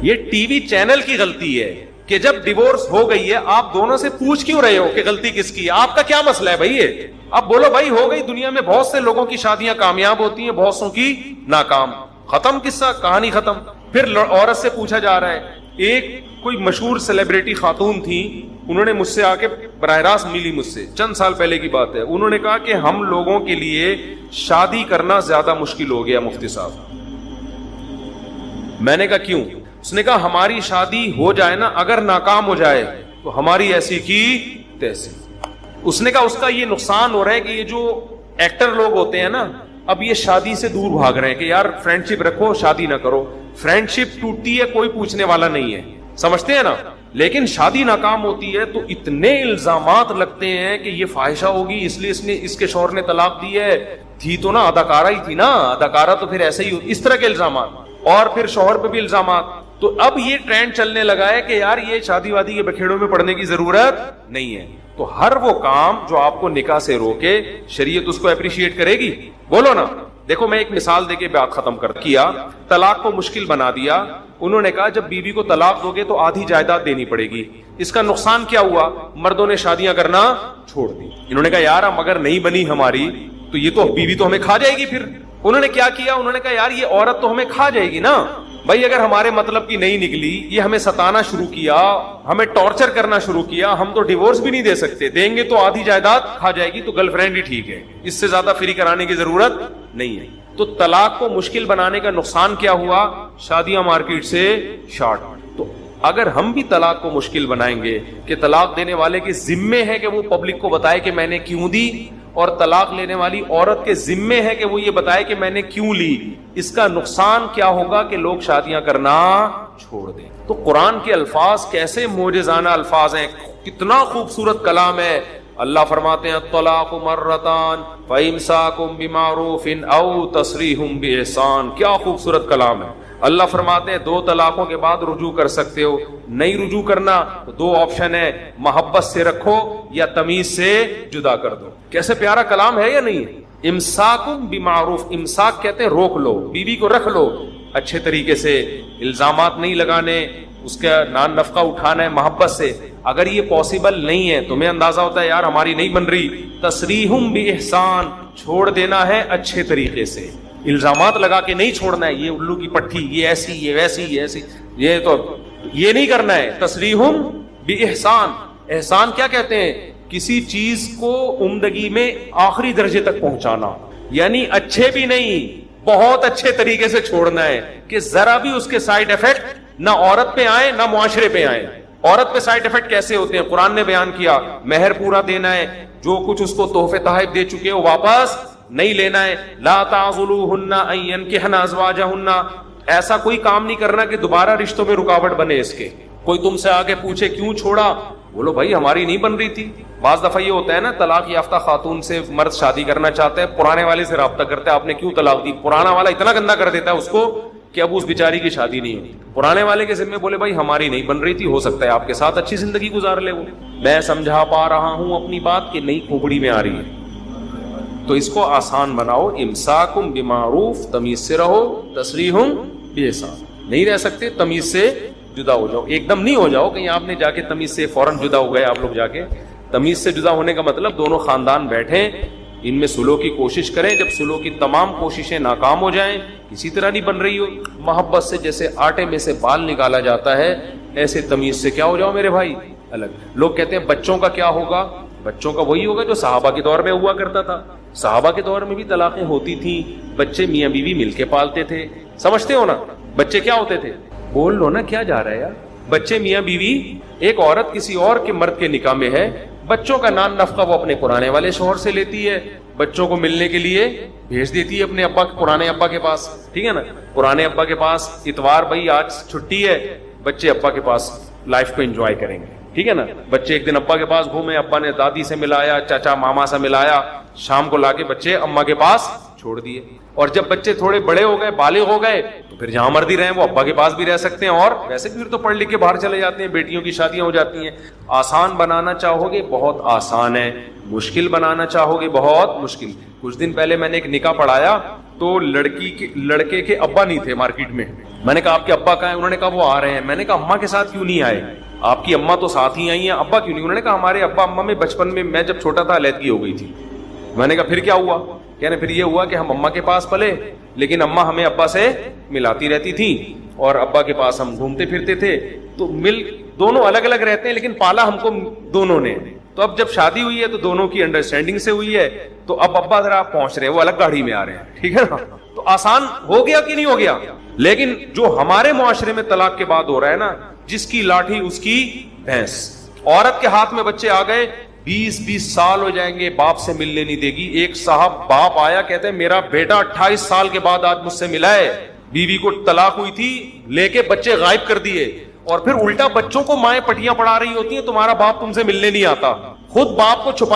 یہ ٹی وی چینل کی غلطی ہے کہ جب ڈیورس ہو گئی ہے آپ دونوں سے پوچھ کیوں رہے ہو کہ غلطی کس کی ہے؟ آپ کا کیا مسئلہ ہے بھائی؟ یہ اب بولو بھائی ہو گئی. دنیا میں بہت سے لوگوں کی شادیاں کامیاب ہوتی ہیں, بہت سو کی ناکام. ختم قصہ, کہانی ختم. پھر عورت سے پوچھا جا رہا ہے, ایک کوئی مشہور سیلیبریٹی خاتون تھی, انہوں نے مجھ سے آ کے براہ راست ملی مجھ سے, چند سال پہلے کی بات ہے. انہوں نے کہا کہ ہم لوگوں کے لیے شادی کرنا زیادہ مشکل ہو گیا مفتی صاحب. میں نے کہا کیوں؟ اس نے کہا ہماری شادی ہو جائے نا, اگر ناکام ہو جائے تو ہماری ایسی کی تیسی. اس نے کہا اس کا یہ نقصان ہو رہا ہے کہ یہ جو ایکٹر لوگ ہوتے ہیں نا, اب یہ شادی سے دور بھاگ رہے ہیں کہ یار فرینڈ شپ رکھو, شادی نہ کرو. فرینڈ شپ ٹوٹتی ہے, کوئی پوچھنے والا نہیں ہے, سمجھتے ہیں نا. لیکن شادی ناکام ہوتی ہے تو اتنے الزامات لگتے ہیں کہ یہ فاحشہ ہوگی, اس لیے اس کے شوہر نے طلاق دی ہے. تھی تو نا اداکارہ ہی تھی نا, اداکارہ تو پھر ایسے ہی, اس طرح کے الزامات. اور پھر شوہر پہ بھی الزامات. تو اب یہ ٹرینڈ چلنے لگا ہے کہ یار یہ شادی وادی کے بکھیڑوں میں پڑنے کی ضرورت نہیں ہے. تو ہر وہ کام جو آپ کو نکاح سے روکے, شریعت اس کو اپریشیٹ کرے گی. بولو نا. دیکھو میں ایک مثال دے کے بات ختم کر کیا. طلاق کو مشکل بنا دیا. انہوں نے کہا جب بیوی کو طلاق دو گے تو آدھی جائیداد دینی پڑے گی. اس کا نقصان کیا ہوا؟ مردوں نے شادیاں کرنا چھوڑ دی. انہوں نے کہا یار ہم اگر نہیں بنی ہماری تو یہ تو بیوی تو ہمیں کھا جائے گی. پھر انہوں نے کیا کیا؟ انہوں نے کہا یار یہ عورت تو ہمیں کھا جائے گی نا بھائی, اگر ہمارے مطلب کی نہیں نکلی, یہ ہمیں ستانا شروع کیا, ہمیں ٹارچر کرنا شروع کیا, ہم تو ڈیورس بھی نہیں دے سکتے, دیں گے تو آدھی جائیداد کھا جائے گی, تو گرل فرینڈ ہی ٹھیک ہے, اس سے زیادہ فری کرانے کی ضرورت نہیں ہے. تو طلاق کو مشکل بنانے کا نقصان کیا ہوا؟ شادیاں مارکیٹ سے شارٹ. تو اگر ہم بھی طلاق کو مشکل بنائیں گے کہ طلاق دینے والے کے ذمے ہے کہ وہ پبلک کو بتائے کہ میں نے کیوں دی, اور طلاق لینے والی عورت کے ذمے ہے کہ وہ یہ بتائے کہ میں نے کیوں لی, اس کا نقصان کیا ہوگا کہ لوگ شادیاں کرنا چھوڑ دیں. تو قرآن کے الفاظ کیسے معجزانہ الفاظ ہیں, کتنا خوبصورت کلام ہے. اللہ فرماتے ہیں الطلاق مرتان فامساکم بمعروف او تسریح باحسان. کیا خوبصورت کلام ہے. اللہ فرماتے ہیں 2 طلاقوں کے بعد رجوع کر سکتے ہو, نہیں رجوع کرنا تو 2 آپشن ہے, محبت سے رکھو یا تمیز سے جدا کر دو. کیسے پیارا کلام ہے یا نہیں؟ امساکم بمعروف, امساک کہتے ہیں روک لو, بیوی کو رکھ لو اچھے طریقے سے, الزامات نہیں لگانے, اس کا نان نفقہ اٹھانا ہے محبت سے. اگر یہ پاسبل نہیں ہے, تمہیں اندازہ ہوتا ہے یار ہماری نہیں بن رہی, تسریحم باحسان, چھوڑ دینا ہے اچھے طریقے سے, الزامات لگا کے نہیں چھوڑنا ہے, یہ الو کی پٹھی, یہ ایسی, یہ ویسی, یہ ایسی, یہ تو یہ نہیں کرنا ہے. تسریحم باحسان. احسان کیا کہتے ہیں؟ کسی چیز کو عمدگی میں آخری درجے تک پہنچانا, یعنی اچھے بھی نہیں بہت اچھے طریقے سے چھوڑنا ہے کہ ذرا بھی اس کے سائیڈ ایفیکٹ نہ عورت پہ آئے نہ معاشرے پہ آئے. عورت پہ سائیڈ ایفیکٹ کیسے ہوتے ہیں؟ قرآن نے بیان کیا, مہر پورا دینا ہے, جو کچھ اس کو تحفے تحائف دے چکے ہو واپس نہیں لینا ہے. لا تعضلوهن ان ينكحن ازواجهن, ایسا کوئی کام نہیں کرنا کہ دوبارہ رشتوں میں رکاوٹ بنے اس کے. کوئی تم سے آگے پوچھے کیوں چھوڑا, بولو بھائی ہماری نہیں بن رہی تھی. بعض دفعہ یہ ہوتا ہے نا, طلاق یافتہ خاتون سے مرد شادی کرنا چاہتا ہے, پرانے والے سے رابطہ کرتا ہے, آپ نے کیوں طلاق دی, پرانا والا اتنا گندا کر دیتا ہے اس کو کہ اب اس بیچاری کی شادی نہیں ہوئی. پرانے والے کے ذمہ بولے بھائی ہماری نہیں بن رہی تھی, ہو سکتا ہے آپ کے ساتھ اچھی زندگی گزار لے. وہ میں سمجھا پا رہا ہوں اپنی بات کہ نئی کھوپڑی میں آ رہی ہے, تو اس کو آسان بناؤ. امساکم بمعروف, تمیز سے رہو, تسریحم باحسان. نہیں رہ سکتے تمیز سے جدا ہو جاؤ, ایک دم نہیں ہو جاؤ کہیں آپ نے جا کے تمیز سے فوراً جدا ہو گئے. آپ لوگ جا کے تمیز سے جدا ہونے کا مطلب دونوں خاندان بیٹھیں, ان میں سلو کی کوشش کریں. جب سلو کی تمام کوششیں ناکام ہو جائیں, کسی طرح نہیں بن رہی ہو, محبت سے جیسے آٹے میں سے بال نکالا جاتا ہے ایسے تمیز سے کیا ہو جاؤ میرے بھائی الگ. لوگ کہتے ہیں بچوں کا کیا ہوگا, بچوں کا وہی ہوگا جو صحابہ کے دور میں ہوا کرتا تھا. صحابہ کے دور میں بھی طلاقیں ہوتی تھیں, بچے میاں بیوی مل کے پالتے تھے, سمجھتے ہو نا. بچے کیا ہوتے تھے؟ بول لو نا کیا جا رہا ہے یار. بچے میاں بیوی, ایک عورت کسی اور کے مرد کے نکاح میں ہے, بچوں کا نان نفقہ وہ اپنے پرانے والے شوہر سے لیتی ہے, بچوں کو ملنے کے لیے بھیج دیتی ہے اپنے ابا, پرانے ابا کے پاس, ٹھیک ہے نا, پرانے ابا کے پاس. اتوار بھائی آج چھٹی ہے, بچے ابا کے پاس لائف کو انجوائے کریں گے, ٹھیک ہے نا. بچے ایک دن ابا کے پاس گھومے, ابا نے دادی سے ملایا, چاچا ماما سے ملایا, شام کو لا کے بچے اما کے پاس چھوڑ دیے. اور جب بچے تھوڑے بڑے ہو گئے, بالغ ہو گئے, تو پھر جہاں مرضی رہیں وہ ابا کے پاس بھی رہ سکتے ہیں, اور ویسے بھی پھر تو پڑھ لکھ کے باہر چلے جاتے ہیں, بیٹیوں کی شادیاں ہو جاتی ہیں. آسان بنانا چاہو گے بہت آسان ہے, مشکل بنانا چاہو گے بہت مشکل. کچھ دن پہلے میں نے ایک نکاح پڑھایا تو لڑکے کے ابا نہیں تھے مارکیٹ میں. میں نے کہا آپ کے ابا کہاں ہیں؟ انہوں نے کہا وہ آ رہے ہیں. میں نے کہا اماں کے ساتھ کیوں نہیں آئے؟ آپ کی اماں تو ساتھ ہی آئی ہیں, ابا کیوں نہیں؟ انہوں نے کہا ہمارے ابا اماں میں بچپن میں, میں جب چھوٹا تھا علیحدگی ہو گئی تھی. میں نے کہا پھر کیا ہوا؟ کہنے پھر یہ ہوا کہ ہم اماں کے پاس پلے, لیکن اماں ہمیں ابا سے ملاتی رہتی تھی اور ابا کے پاس ہم گھومتے پھرتے تھے, تو دونوں الگ الگ رہتے ہیں لیکن پالا ہم کو دونوں نے. تو اب جب شادی ہوئی ہے تو دونوں کی انڈرسٹینڈنگ سے ہوئی ہے, تو اب ابا ذرا پہنچ رہے ہیں, وہ الگ گاڑی میں آ رہے ہیں, ٹھیک ہے نا. تو آسان ہو گیا کہ نہیں ہو گیا؟ لیکن جو ہمارے معاشرے میں طلاق کے بعد ہو رہا ہے نا, جس کی لاٹھی اس کی بھینس. عورت کے ہاتھ میں بچے آ گئے, 20 سال ہو جائیں گے, باپ سے ملنے نہیں دے گی. ایک صاحب باپ آیا, کہتے ہیں میرا بیٹا 28 سال کے بعد آج مجھ سے ملا ہے, بیوی کو طلاق ہوئی تھی, لے کے بچے غائب کر دیے, اور پھر الٹا بچوں کو مائیں پٹیاں پڑھا رہی ہوتی ہیں تمہارا باپ تم سے ملنے نہیں آتا. خود باپ کو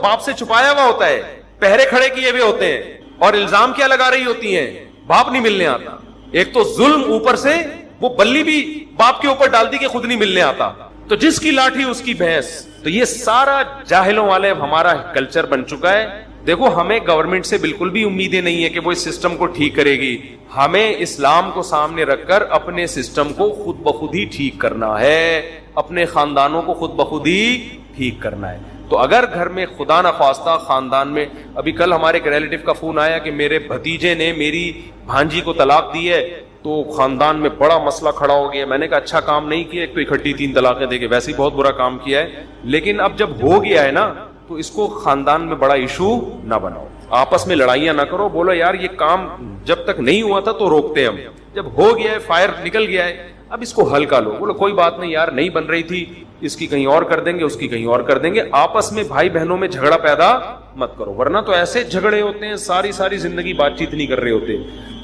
باپ سے چھپایا ہوا ہوتا ہے, پہرے کھڑے کیے ہوئے ہوتے ہیں, اور الزام کیا لگا رہی ہوتی ہیں؟ باپ نہیں ملنے آتا. ایک تو ظلم, اوپر سے وہ بلی بھی باپ کے اوپر ڈال دی کہ خود نہیں ملنے آتا. تو جس کی لاٹھی اس کی بھینس. تو یہ سارا جاہلوں والے ہمارا کلچر بن چکا ہے. دیکھو ہمیں گورنمنٹ سے بالکل بھی امیدیں نہیں ہے کہ وہ اس سسٹم کو ٹھیک کرے گی. ہمیں اسلام کو سامنے رکھ کر اپنے سسٹم کو خود بخود ہی ٹھیک کرنا ہے, اپنے خاندانوں کو خود بخود ہی ٹھیک کرنا ہے. تو اگر گھر میں خدا نخواستہ خاندان میں, ابھی کل ہمارے ایک ریلیٹو کا فون آیا کہ میرے بھتیجے نے میری بھانجی کو طلاق دی ہے, تو خاندان میں بڑا مسئلہ کھڑا ہو گیا. میں نے کہا اچھا کام نہیں کیا, ایک تو اکٹھی 3 طلاقیں دے کے, ویسے ہی بہت برا کام کیا ہے. لیکن اب جب ہو گیا ہے نا, تو اس کو خاندان میں بڑا ایشو نہ بناؤ, آپس میں لڑائیاں نہ کرو. بولو یار یہ کام جب تک نہیں ہوا تھا تو روکتے ہم, جب ہو گیا ہے, فائر نکل گیا ہے, اب اس کو حل کا لو. بولو کوئی بات نہیں یار, نہیں بن رہی تھی, اس کی کہیں اور کر دیں گے, اس کی کہیں اور کر دیں گے. آپس میں بھائی بہنوں میں جھگڑا پیدا مت کرو, ورنہ تو ایسے جھگڑے ہوتے ہیں ساری زندگی بات چیت نہیں کر رہے ہوتے.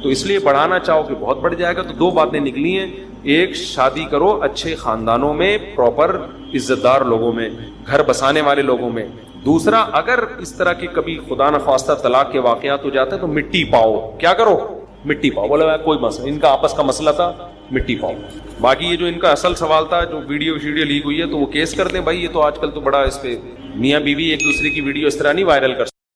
تو اس لیے بڑھانا چاہو کہ بہت بڑھ جائے گا. تو 2 باتیں نکلی ہیں, ایک شادی کرو اچھے خاندانوں میں, پراپر عزت دار لوگوں میں, گھر بسانے والے لوگوں میں. دوسرا, اگر اس طرح کے کبھی خدا نخواستہ طلاق کے واقعات ہو جاتے ہیں تو مٹی پاؤ. کیا کرو؟ مٹی پاؤ. بولا کوئی مسئلہ, ان کا آپس کا مسئلہ تھا, مٹی پاؤ. باقی یہ جو ان کا اصل سوال تھا, جو ویڈیو لیک ہوئی ہے, تو وہ کیس کر دیں بھائی. یہ تو آج کل تو بڑا اس پہ میاں بیوی ایک دوسرے کی ویڈیو اس طرح نہیں وائرل کر